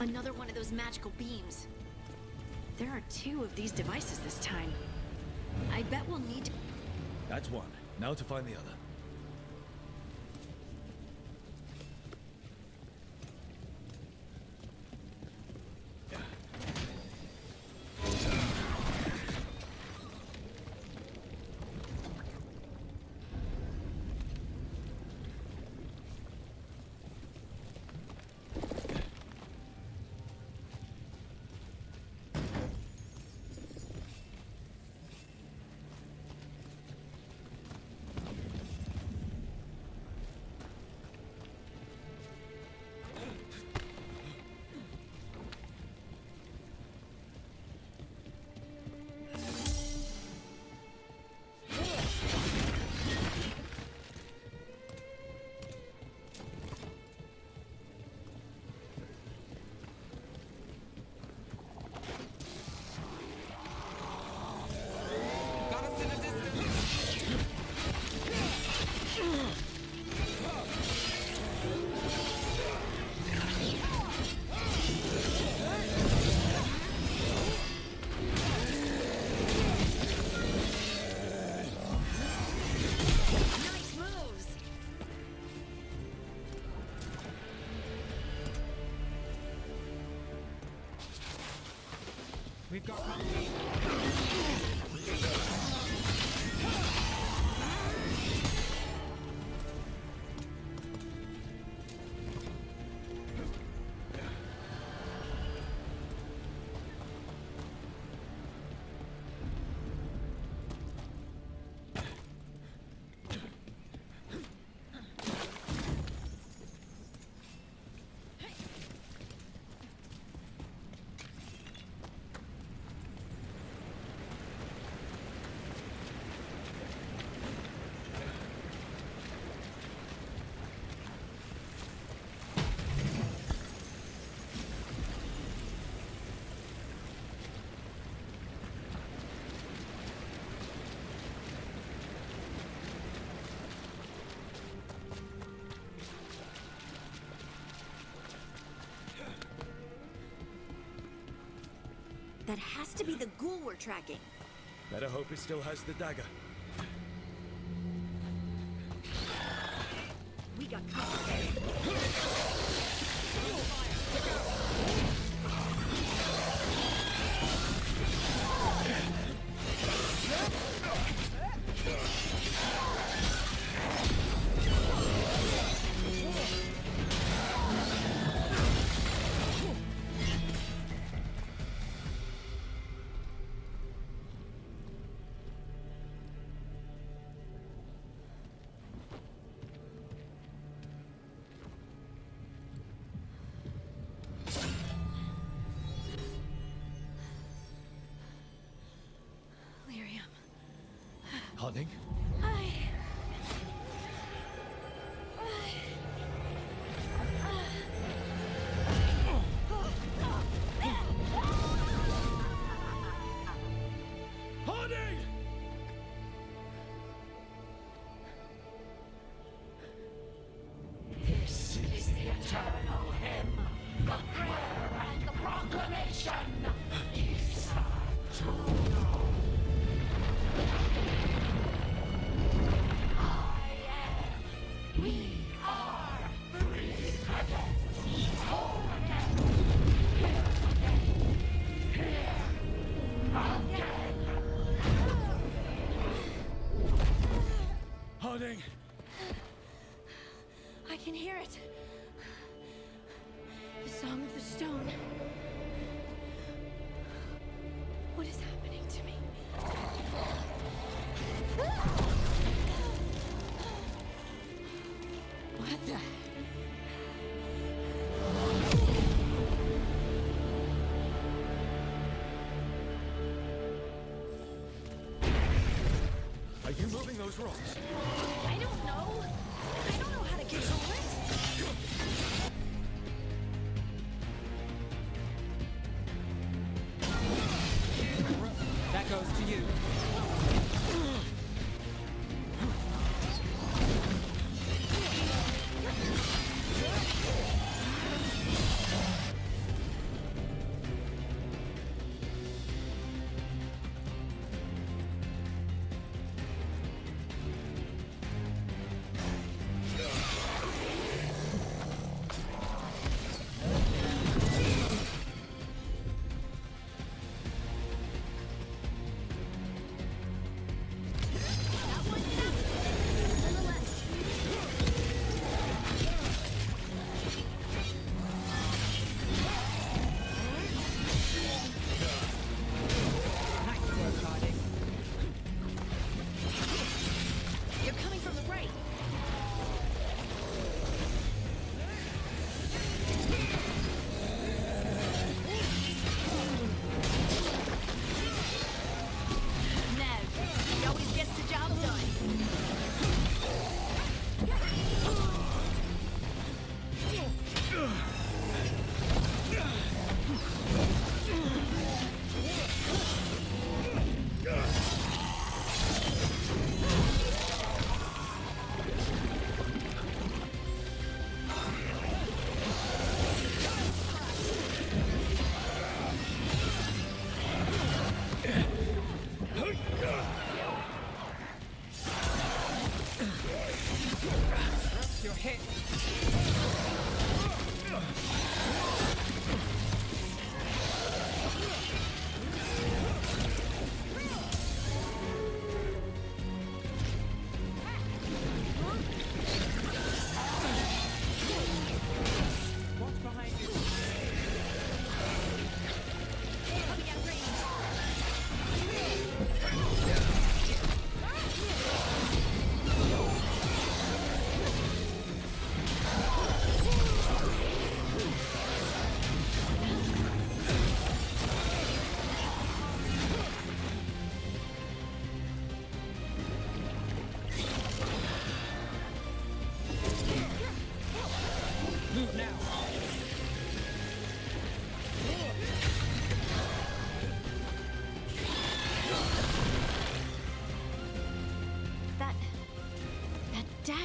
Another one of those magical beams. There are 2 of these devices this time. I bet we'll need to... That's one. Now to find the other. We've got company. That has to be the ghoul we're tracking. Better hope it still has the dagger. We got company. Hunting? Hunting! This is the eternal hymn, the prayer and the proclamation. Isa to know. We are free again, whole again, here again, here again. Hunting! I can hear it. The song of the stone. What is happening to me? What the? Are you moving those rocks? I don't know. I don't know how to control it. That goes to you.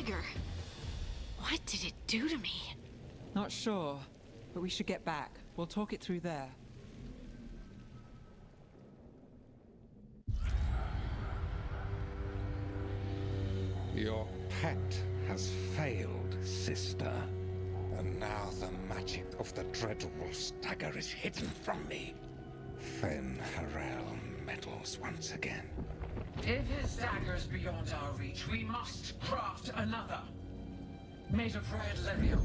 dagger. What did it do to me? Not sure, but we should get back. We'll talk it through there. Your pact has failed, sister. And now the magic of the Dreadwolf's dagger is hidden from me. Fen Harel meddles once again. If his dagger's beyond our reach, we must craft another. Made of red lyrium.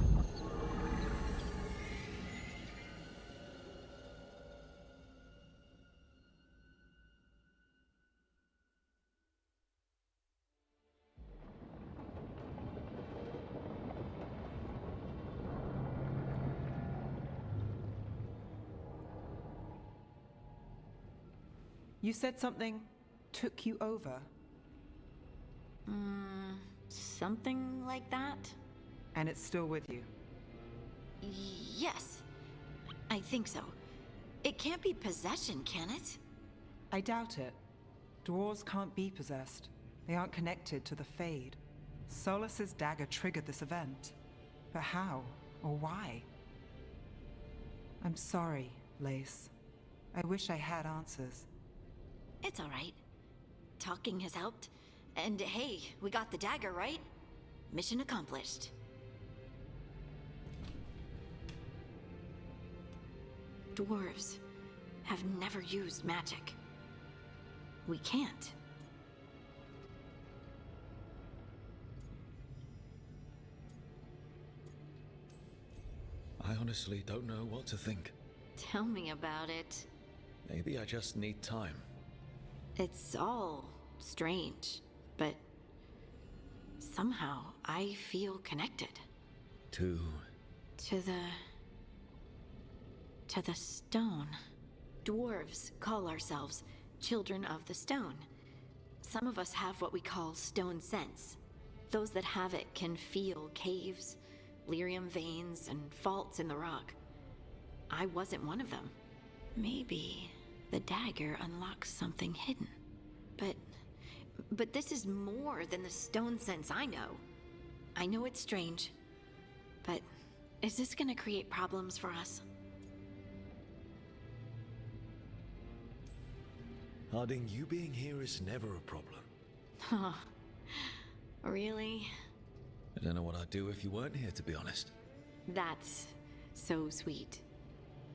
You said something took you over? Something like that? And it's still with you? Yes. I think so. It can't be possession, can it? I doubt it. Dwarves can't be possessed. They aren't connected to the Fade. Solus's dagger triggered this event. But how? Or why? I'm sorry, Lace. I wish I had answers. It's all right. Talking has helped. And hey, we got the dagger, right? Mission accomplished. Dwarves have never used magic. We can't. I honestly don't know what to think. Tell me about it. Maybe I just need time. It's all strange, but somehow I feel connected. To the stone. Dwarves call ourselves children of the stone. Some of us have what we call stone sense. Those that have it can feel caves, lyrium veins, and faults in the rock. I wasn't one of them. Maybe the dagger unlocks something hidden. But this is more than the stone sense I know. I know it's strange, but is this gonna create problems for us? Harding, you being here is never a problem. Huh. Really? I don't know what I'd do if you weren't here, to be honest. That's so sweet.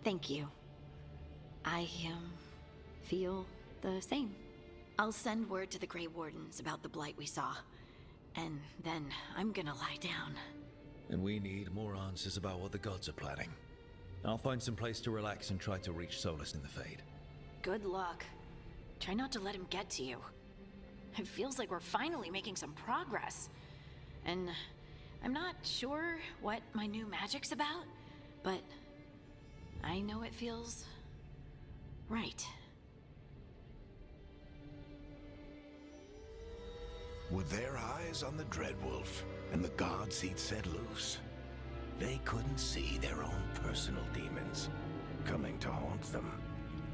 Thank you. I, feel the same. I'll send word to the Grey Wardens about the blight we saw. And then I'm gonna lie down. And we need more answers about what the gods are planning. I'll find some place to relax and try to reach Solus in the Fade. Good luck. Try not to let him get to you. It feels like we're finally making some progress. And I'm not sure what my new magic's about, but I know it feels right. With their eyes on the Dreadwolf and the gods he'd set loose, they couldn't see their own personal demons coming to haunt them.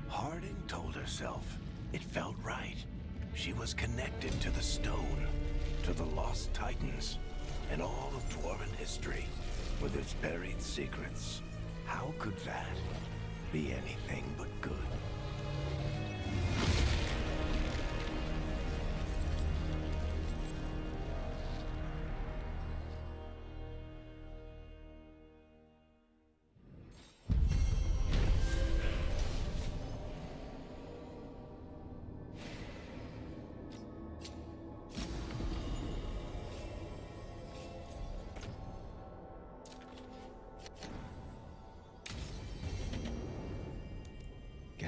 Harding told herself it felt right. She was connected to the stone, to the lost titans, and all of dwarven history with its buried secrets. How could that be anything but good?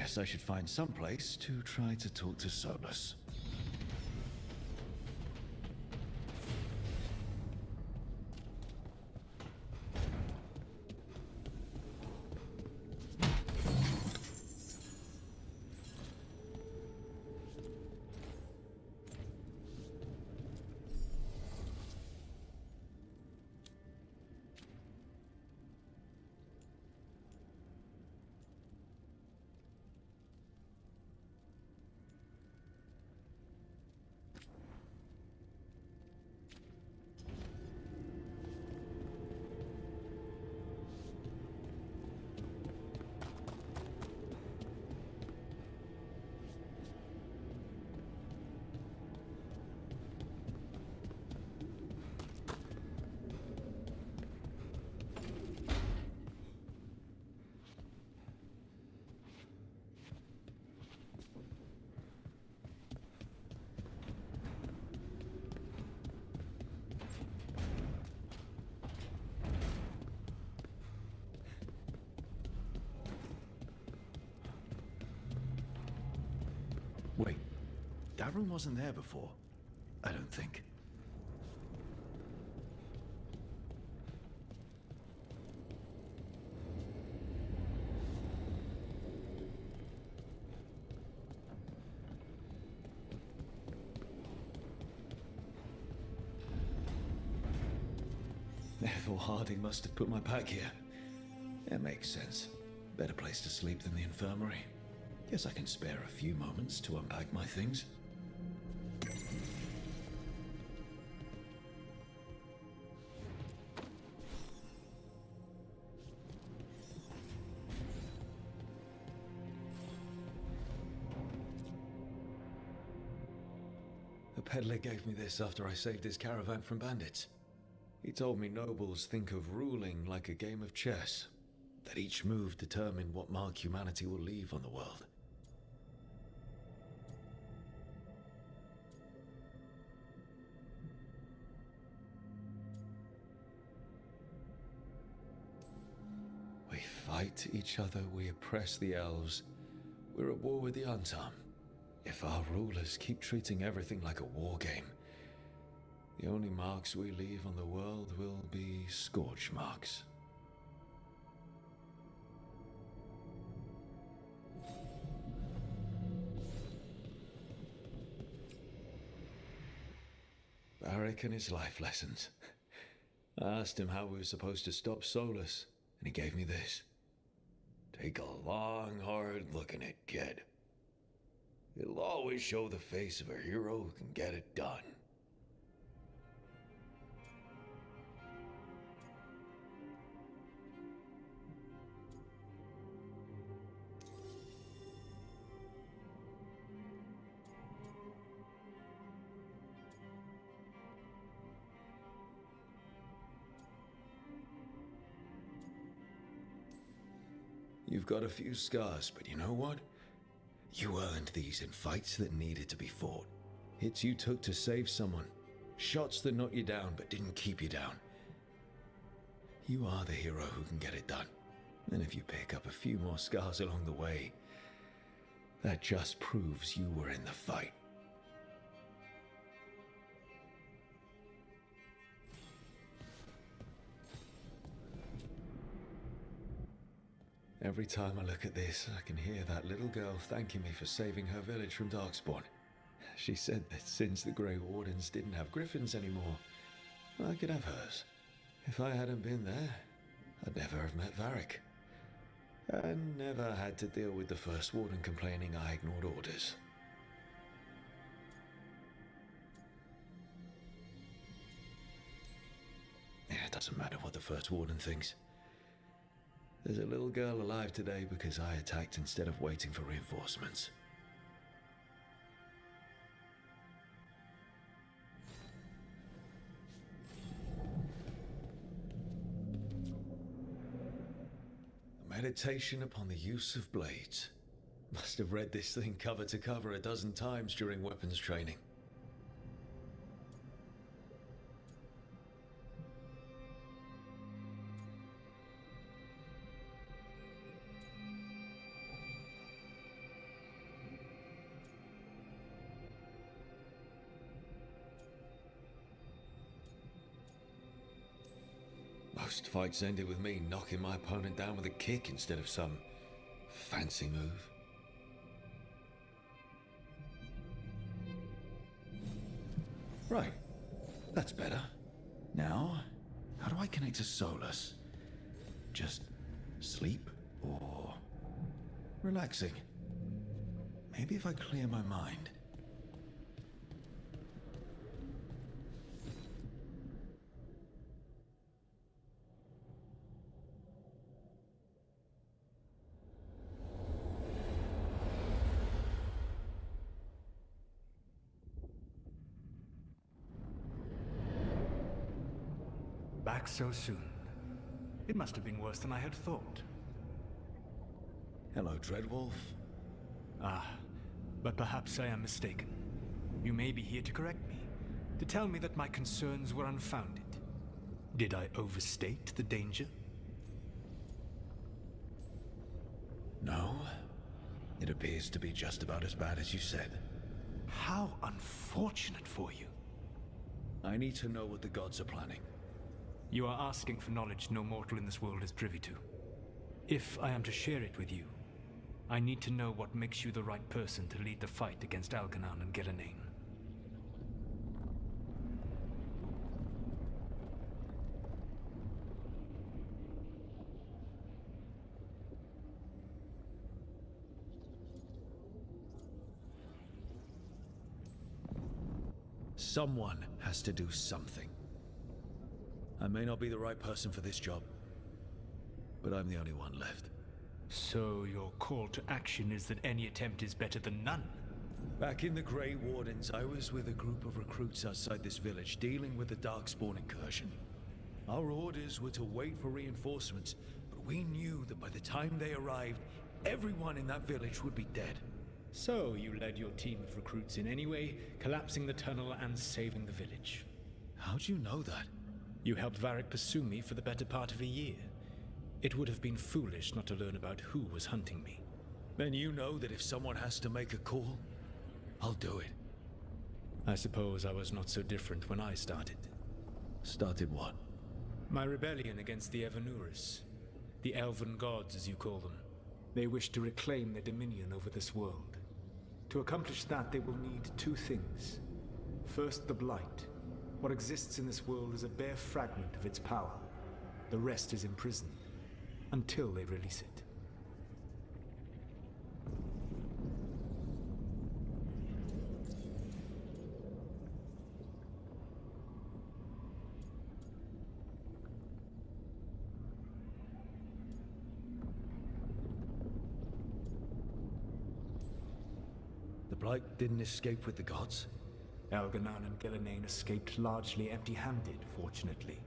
Guess I should find some place to try to talk to Solus. That room wasn't there before. I don't think. Ethel Harding must have put my pack here. It makes sense. Better place to sleep than the infirmary. Guess I can spare a few moments to unpack my things. The peddler gave me this after I saved his caravan from bandits. He told me nobles think of ruling like a game of chess, that each move determines what mark humanity will leave on the world. We fight each other, we oppress the elves, we're at war with the Untarm. If our rulers keep treating everything like a war game, the only marks we leave on the world will be scorch marks. Varric and his life lessons. I asked him how we were supposed to stop Solus, and he gave me this. Take a long, hard look at it, kid. It'll always show the face of a hero who can get it done. You've got a few scars, but you know what? You earned these in fights that needed to be fought. Hits you took to save someone. Shots that knocked you down but didn't keep you down. You are the hero who can get it done. And if you pick up a few more scars along the way, that just proves you were in the fight. Every time I look at this, I can hear that little girl thanking me for saving her village from Darkspawn. She said that since the Grey Wardens didn't have griffins anymore, I could have hers. If I hadn't been there, I'd never have met Varric. And never had to deal with the First Warden complaining I ignored orders. Yeah, it doesn't matter what the First Warden thinks. There's a little girl alive today because I attacked instead of waiting for reinforcements. A meditation upon the use of blades. Must have read this thing cover to cover a dozen times during weapons training. Most fights ended with me knocking my opponent down with a kick instead of some fancy move. Right, that's better. Now, how do I connect to Solus? Just sleep or relaxing? Maybe if I clear my mind. Back so soon. It must have been worse than I had thought. Hello, Dreadwolf. Ah, but perhaps I am mistaken. You may be here to correct me, to tell me that my concerns were unfounded. Did I overstate the danger? No. It appears to be just about as bad as you said. How unfortunate for you. I need to know what the gods are planning. You are asking for knowledge no mortal in this world is privy to. If I am to share it with you, I need to know what makes you the right person to lead the fight against Algernon and Gillenane. Someone has to do something. I may not be the right person for this job, but I'm the only one left. So your call to action is that any attempt is better than none? Back in the Grey Wardens, I was with a group of recruits outside this village dealing with the Darkspawn incursion. Our orders were to wait for reinforcements, but we knew that by the time they arrived, everyone in that village would be dead. So you led your team of recruits in any way, collapsing the tunnel and saving the village. How'd you know that? You helped Varric pursue me for the better part of a year. It would have been foolish not to learn about who was hunting me. Then you know that if someone has to make a call, I'll do it. I suppose I was not so different when I started. Started what? My rebellion against the Evanuris. The Elven Gods, as you call them. They wish to reclaim their dominion over this world. To accomplish that, they will need two things. First, the Blight. What exists in this world is a bare fragment of its power. The rest is imprisoned, until they release it. The Blight didn't escape with the gods? Algernon and Gillenane escaped largely empty-handed, fortunately.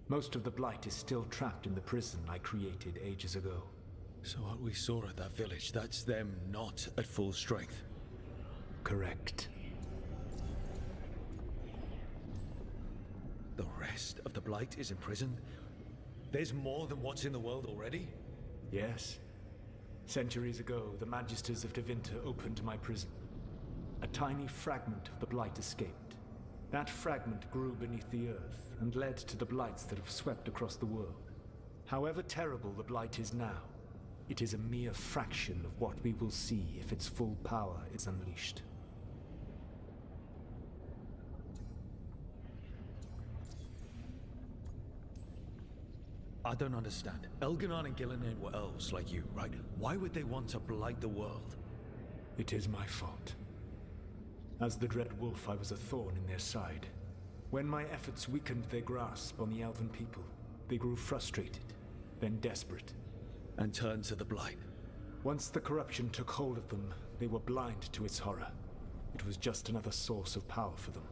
Most of the Blight is still trapped in the prison I created ages ago. So what we saw at that village, that's them not at full strength? Correct. The rest of the Blight is imprisoned? There's more than what's in the world already? Yes. Centuries ago, the Magisters of Tevinter opened my prison. A tiny fragment of the Blight escaped. That fragment grew beneath the earth and led to the Blights that have swept across the world. However terrible the Blight is now, it is a mere fraction of what we will see if its full power is unleashed. I don't understand. Elgernon and Gillenane were elves like you, right? Why would they want to blight the world? It is my fault. As the Dread Wolf, I was a thorn in their side. When my efforts weakened their grasp on the Elven people, they grew frustrated, then desperate. And turned to the Blight. Once the corruption took hold of them, they were blind to its horror. It was just another source of power for them.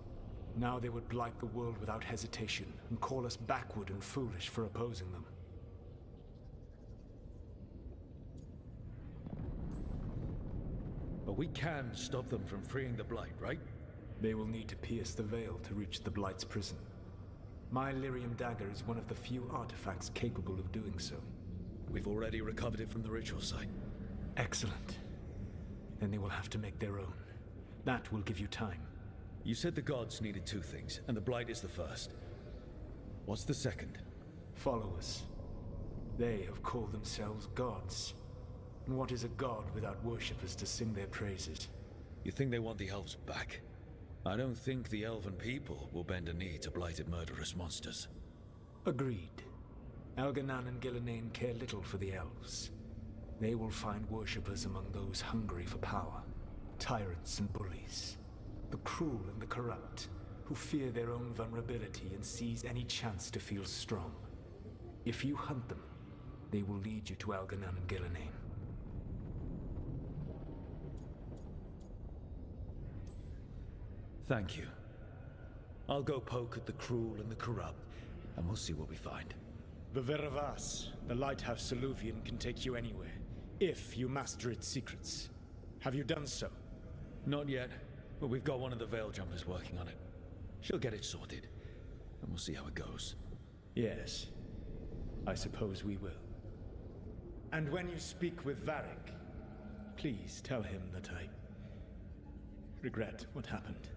Now they would blight the world without hesitation, and call us backward and foolish for opposing them. But we can stop them from freeing the Blight, right? They will need to pierce the veil to reach the Blight's prison. My Lyrium dagger is one of the few artifacts capable of doing so. We've already recovered it from the ritual site. Excellent. Then they will have to make their own. That will give you time. You said the gods needed two things, and the Blight is the first. What's the second? Followers. They have called themselves gods. And what is a god without worshippers to sing their praises? You think they want the elves back? I don't think the elven people will bend a knee to blighted murderous monsters. Agreed. Algernon and Gillenane care little for the elves. They will find worshippers among those hungry for power. Tyrants and bullies. The cruel and the corrupt, who fear their own vulnerability and seize any chance to feel strong. If you hunt them, they will lead you to Algernon and Gillenane. Thank you. I'll go poke at the cruel and the corrupt, and we'll see what we find. The Veravas, the lighthouse Soluvian, can take you anywhere, if you master its secrets. Have you done so? Not yet, but we've got one of the Veil Jumpers working on it. She'll get it sorted, and we'll see how it goes. Yes, I suppose we will. And when you speak with Varric, please tell him that I regret what happened.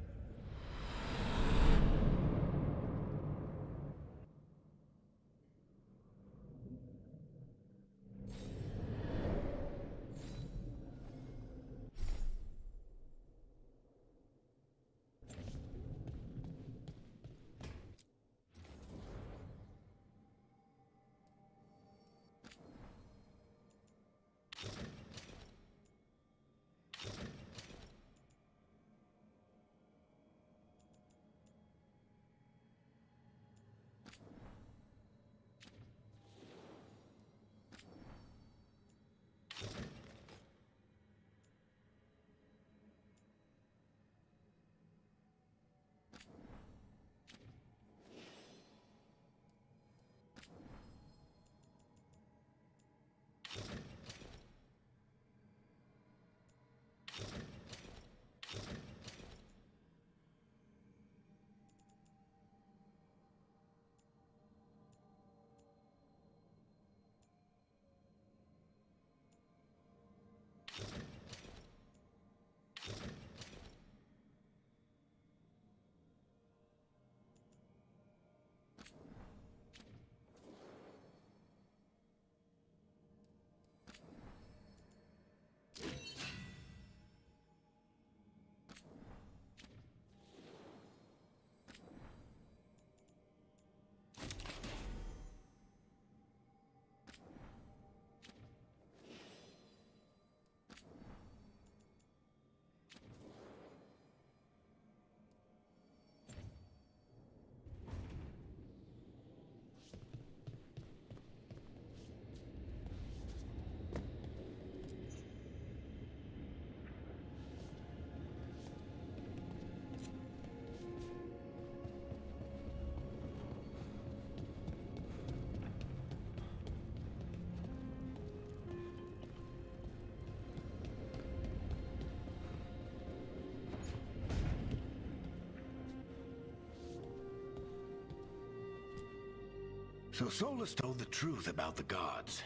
So Solus told the truth about the gods.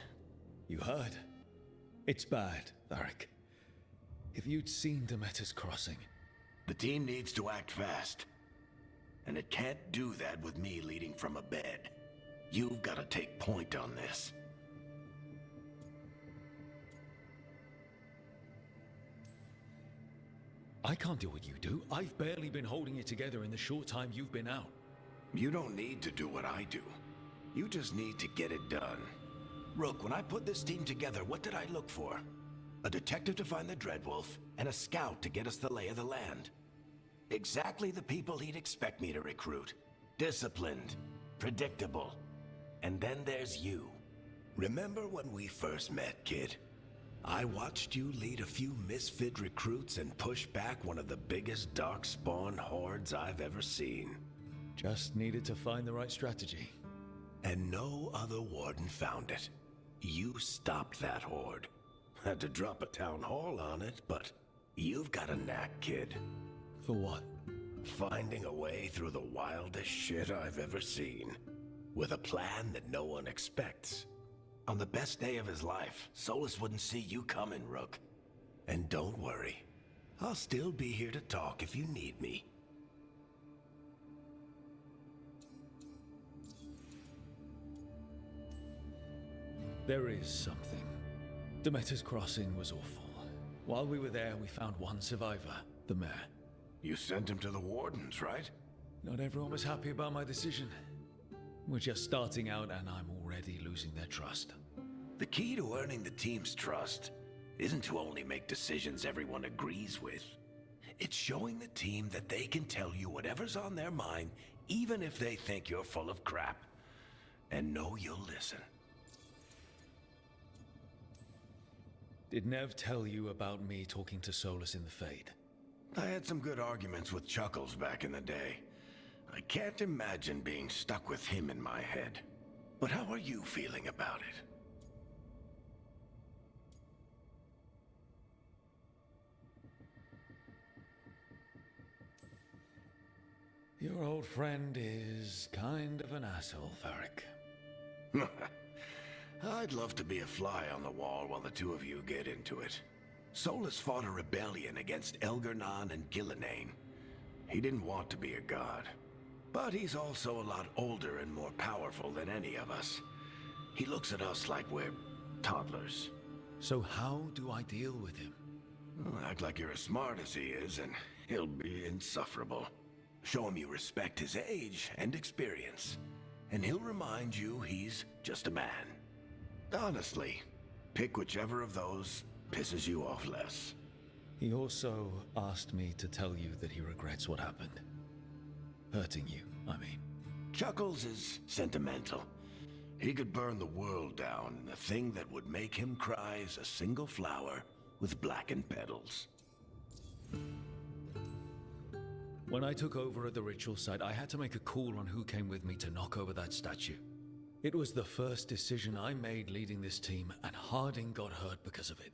You heard? It's bad, Varric. If you'd seen Demeter's crossing... The team needs to act fast. And it can't do that with me leading from a bed. You've got to take point on this. I can't do what you do. I've barely been holding it together in the short time you've been out. You don't need to do what I do. You just need to get it done. Rook, when I put this team together, what did I look for? A detective to find the Dreadwolf, and a scout to get us the lay of the land. Exactly the people he'd expect me to recruit. Disciplined, predictable. And then there's you. Remember when we first met, kid? I watched you lead a few misfit recruits and push back one of the biggest darkspawn hordes I've ever seen. Just needed to find the right strategy. And no other warden found it. You stopped that horde. Had to drop a town hall on it, but you've got a knack, kid. For what? Finding a way through the wildest shit I've ever seen. With a plan that no one expects. On the best day of his life, Solus wouldn't see you coming, Rook. And don't worry. I'll still be here to talk if you need me. There is something. Demeter's crossing was awful. While we were there, we found one survivor, the mayor. You sent him to the wardens, right? Not everyone was happy about my decision. We're just starting out and I'm already losing their trust. The key to earning the team's trust isn't to only make decisions everyone agrees with. It's showing the team that they can tell you whatever's on their mind, even if they think you're full of crap. And know you'll listen. Did Nev tell you about me talking to Solus in the Fade? I had some good arguments with Chuckles back in the day. I can't imagine being stuck with him in my head. But how are you feeling about it? Your old friend is kind of an asshole, Varric. I'd love to be a fly on the wall while the two of you get into it. Solus fought a rebellion against Elgar'nan and Gillenane. He didn't want to be a god. But he's also a lot older and more powerful than any of us. He looks at us like we're toddlers. So how do I deal with him? Well, act like you're as smart as he is, and he'll be insufferable. Show him you respect his age and experience, and he'll remind you he's just a man. Honestly, pick whichever of those pisses you off less. He also asked me to tell you that he regrets what happened. Hurting you, I mean. Chuckles is sentimental. He could burn the world down, and the thing that would make him cry is a single flower with blackened petals. When I took over at the ritual site, I had to make a call on who came with me to knock over that statue. It was the first decision I made leading this team, and Harding got hurt because of it.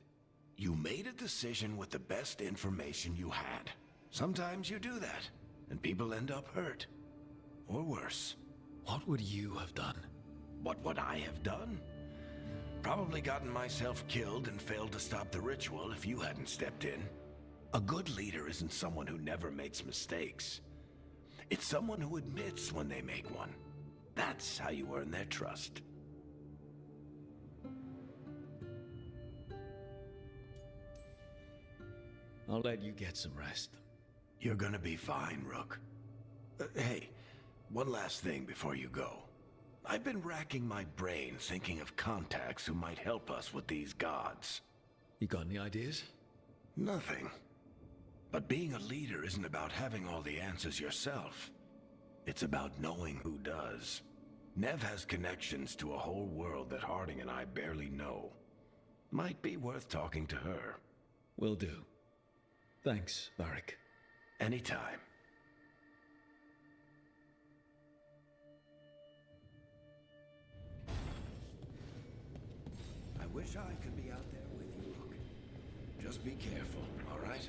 You made a decision with the best information you had. Sometimes you do that, and people end up hurt. Or worse. What would you have done? What would I have done? Probably gotten myself killed and failed to stop the ritual if you hadn't stepped in. A good leader isn't someone who never makes mistakes. It's someone who admits when they make one. That's how you earn their trust. I'll let you get some rest. You're gonna be fine, Rook. Hey, one last thing before you go. I've been racking my brain thinking of contacts who might help us with these gods. You got any ideas? Nothing. But being a leader isn't about having all the answers yourself. It's about knowing who does. Nev has connections to a whole world that Harding and I barely know. Might be worth talking to her. Will do. Thanks, Varric. Anytime. I wish I could be out there with you, Rook. Just be careful, all right?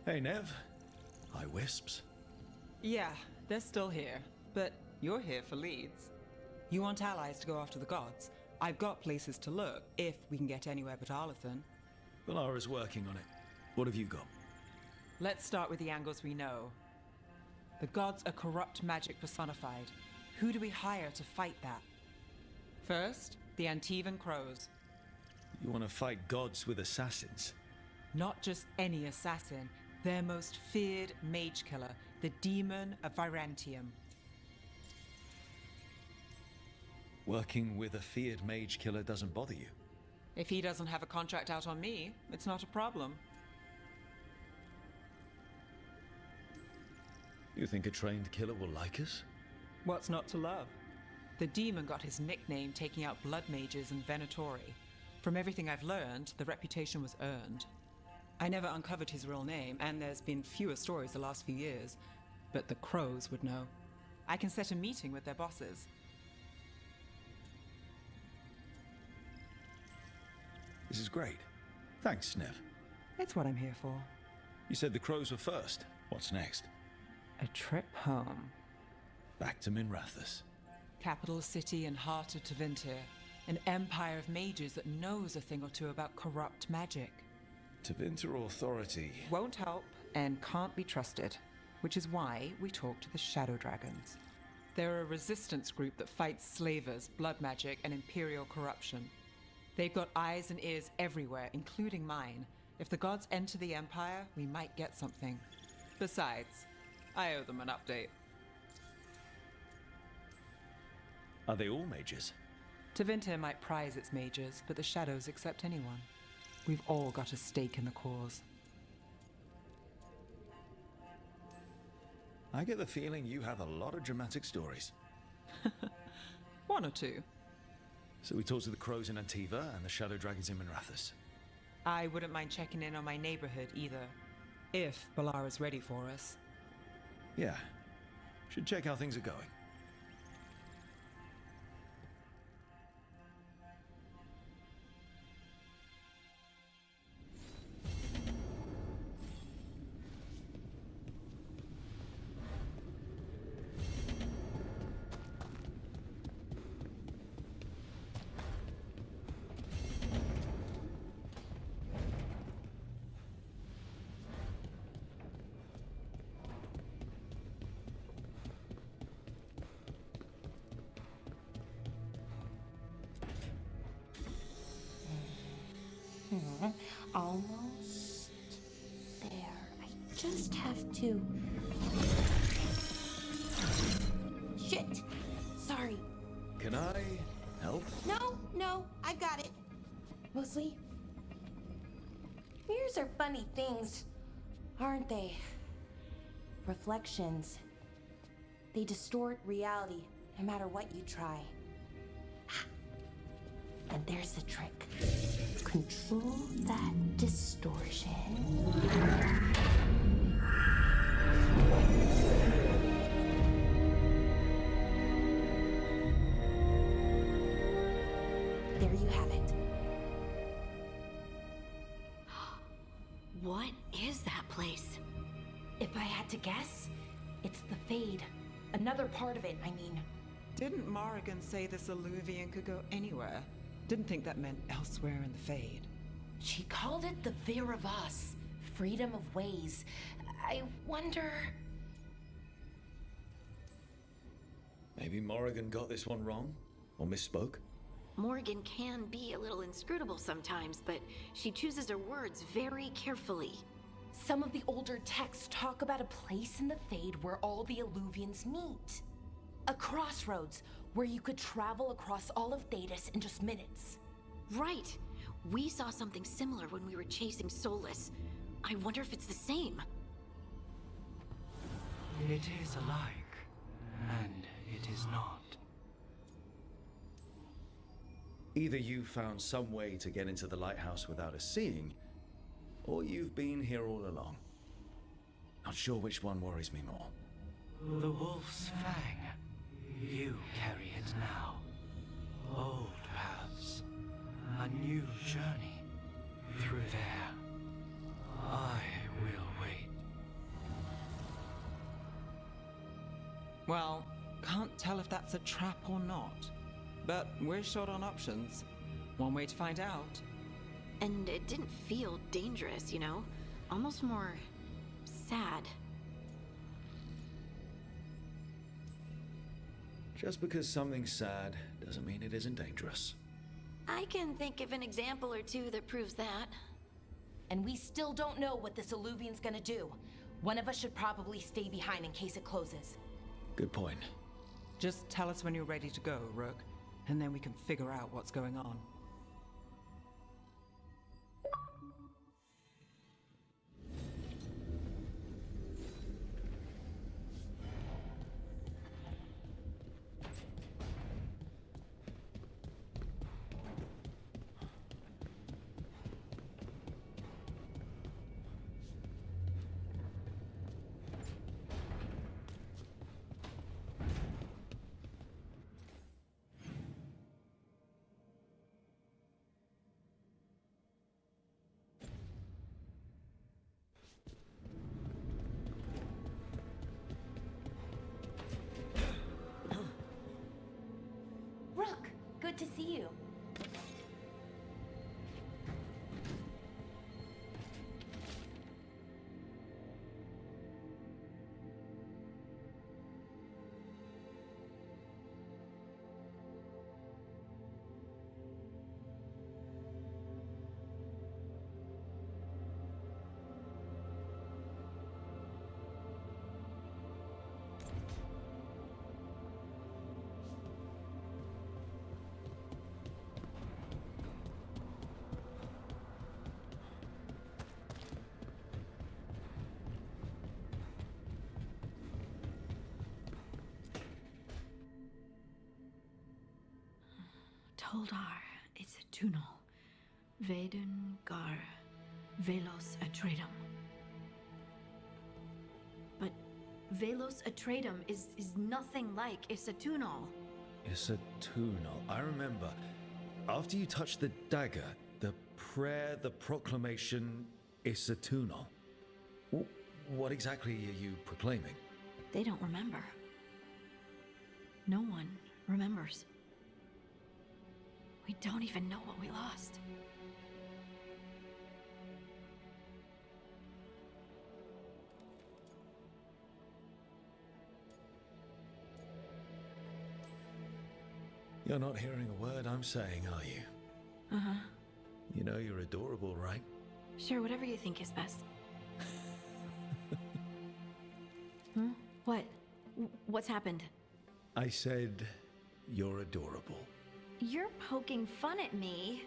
Hey, Nev. Hi, Wisps. Yeah, they're still here, but you're here for leads. You want allies to go after the gods? I've got places to look, if we can get anywhere but Arlathan. Valara's working on it. What have you got? Let's start with the angles we know. The gods are corrupt magic personified. Who do we hire to fight that? First, the Antivan Crows. You want to fight gods with assassins? Not just any assassin, their most feared mage killer, the Demon of Virantium. Working with a feared mage killer doesn't bother you? If he doesn't have a contract out on me, it's not a problem. You think a trained killer will like us? What's not to love? The demon got his nickname taking out blood mages and Venatori. From everything I've learned, the reputation was earned. I never uncovered his real name, and there's been fewer stories the last few years, but the Crows would know. I can set a meeting with their bosses. This is great. Thanks, Nev. It's what I'm here for. You said the Crows were first. What's next? A trip home. Back to Minrathous. Capital city and heart of Tevinter. An empire of mages that knows a thing or two about corrupt magic. Tevinter Authority Won't help and can't be trusted, which is why we talk to the Shadow Dragons. They're a resistance group that fights slavers, blood magic, and imperial corruption. They've got eyes and ears everywhere, including mine, If the gods enter the Empire, we might get something. Besides, I owe them an update. Are they all mages? Tevinter might prize its mages, but the Shadows accept anyone. We've all got a stake in the cause. I get the feeling you have a lot of dramatic stories. One or two. So we talked to the crows in Antiva and the shadow dragons in Minrathous. I wouldn't mind checking in on my neighborhood either, if Balara's ready for us. Yeah. Should check how things are going. Almost there. I just have to... Shit! Sorry. Can I help? No, I've got it. Mostly, mirrors are funny things, aren't they? Reflections. They distort reality, no matter what you try. And there's the trick. Control that distortion. There you have it. What is that place? If I had to guess, it's the Fade. Another part of it, I mean. Didn't Morrigan say this Illuvian could go anywhere? Didn't think that meant elsewhere in the Fade. She called it the Fear of Us. Freedom of ways. I wonder... Maybe Morrigan got this one wrong? Or misspoke? Morgan can be a little inscrutable sometimes, but she chooses her words very carefully. Some of the older texts talk about a place in the Fade where all the Illuvians meet. A crossroads where you could travel across all of Thedas in just minutes. Right. We saw something similar when we were chasing Solus. I wonder if it's the same. It is alike, and it is not. Either you found some way to get into the lighthouse without us seeing, or you've been here all along. Not sure which one worries me more. The Wolf's Fang. You carry it now. Old paths. A new journey. Through there. I will wait. Well, can't tell if that's a trap or not. But we're short on options. One way to find out. And it didn't feel dangerous, you know? Almost more... sad. Just because something's sad doesn't mean it isn't dangerous. I can think of an example or two that proves that. And we still don't know what this Illuvian's gonna do. One of us should probably stay behind in case it closes. Good point. Just tell us when you're ready to go, Rook, and then we can figure out what's going on. Rook, good to see you. Toldar, it's a tunnel. Vedun gar velos atredum. But velos atredum is nothing like Isatunal. Isatunal. I remember. After you touched the dagger, the prayer, the proclamation, Isatunal. What exactly are you proclaiming? They don't remember. No one remembers. We don't even know what we lost. You're not hearing a word I'm saying, are you? Uh-huh. You know you're adorable, right? Sure, whatever you think is best. What? What's happened? I said you're adorable. You're poking fun at me.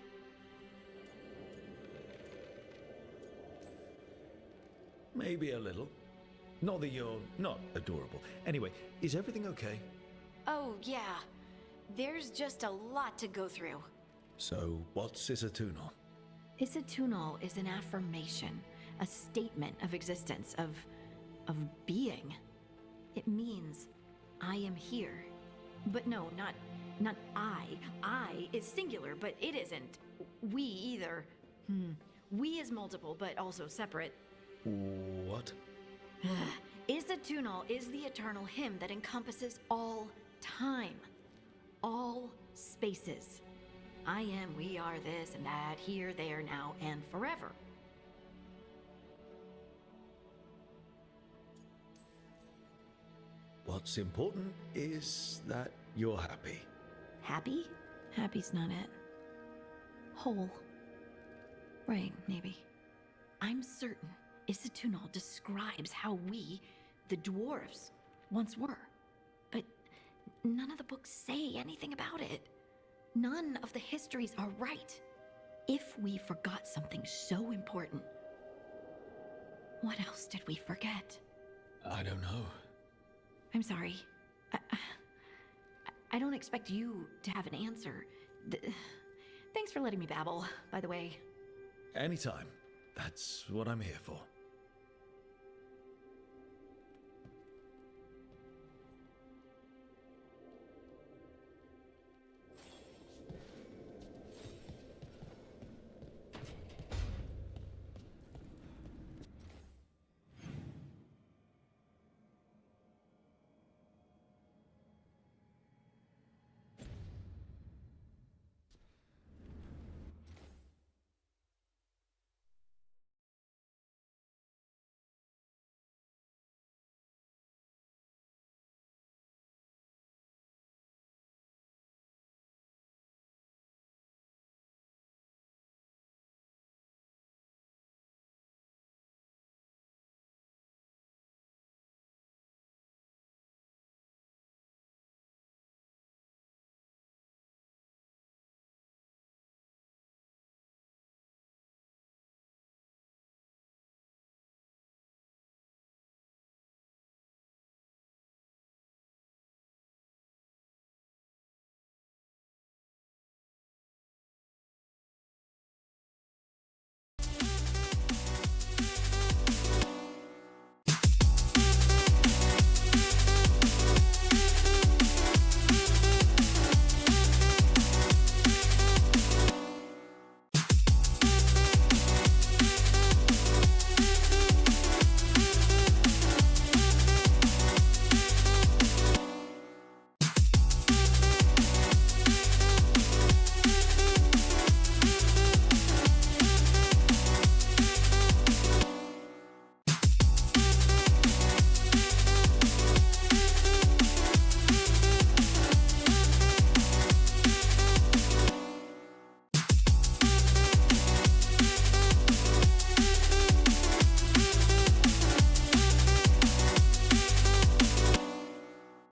Maybe a little. Not that you're not adorable. Anyway, is everything okay? Oh, yeah. There's just a lot to go through. So, what's Isatunal? Isatunal is an affirmation, a statement of existence, of being. It means, I am here. But no, not I. I is singular, but it isn't. We either. We is multiple, but also separate. What? Isatunal is the eternal hymn that encompasses all time. All spaces. I am, we are, this and that, here, there, now, and forever. What's important is that you're happy. Happy? Happy's not it. Whole. Right, maybe. I'm certain Isatunal describes how we, the dwarves, once were. But none of the books say anything about it. None of the histories are right. If we forgot something so important, what else did we forget? I don't know. I'm sorry. I don't expect you to have an answer. Thanks for letting me babble, by the way. Anytime. That's what I'm here for.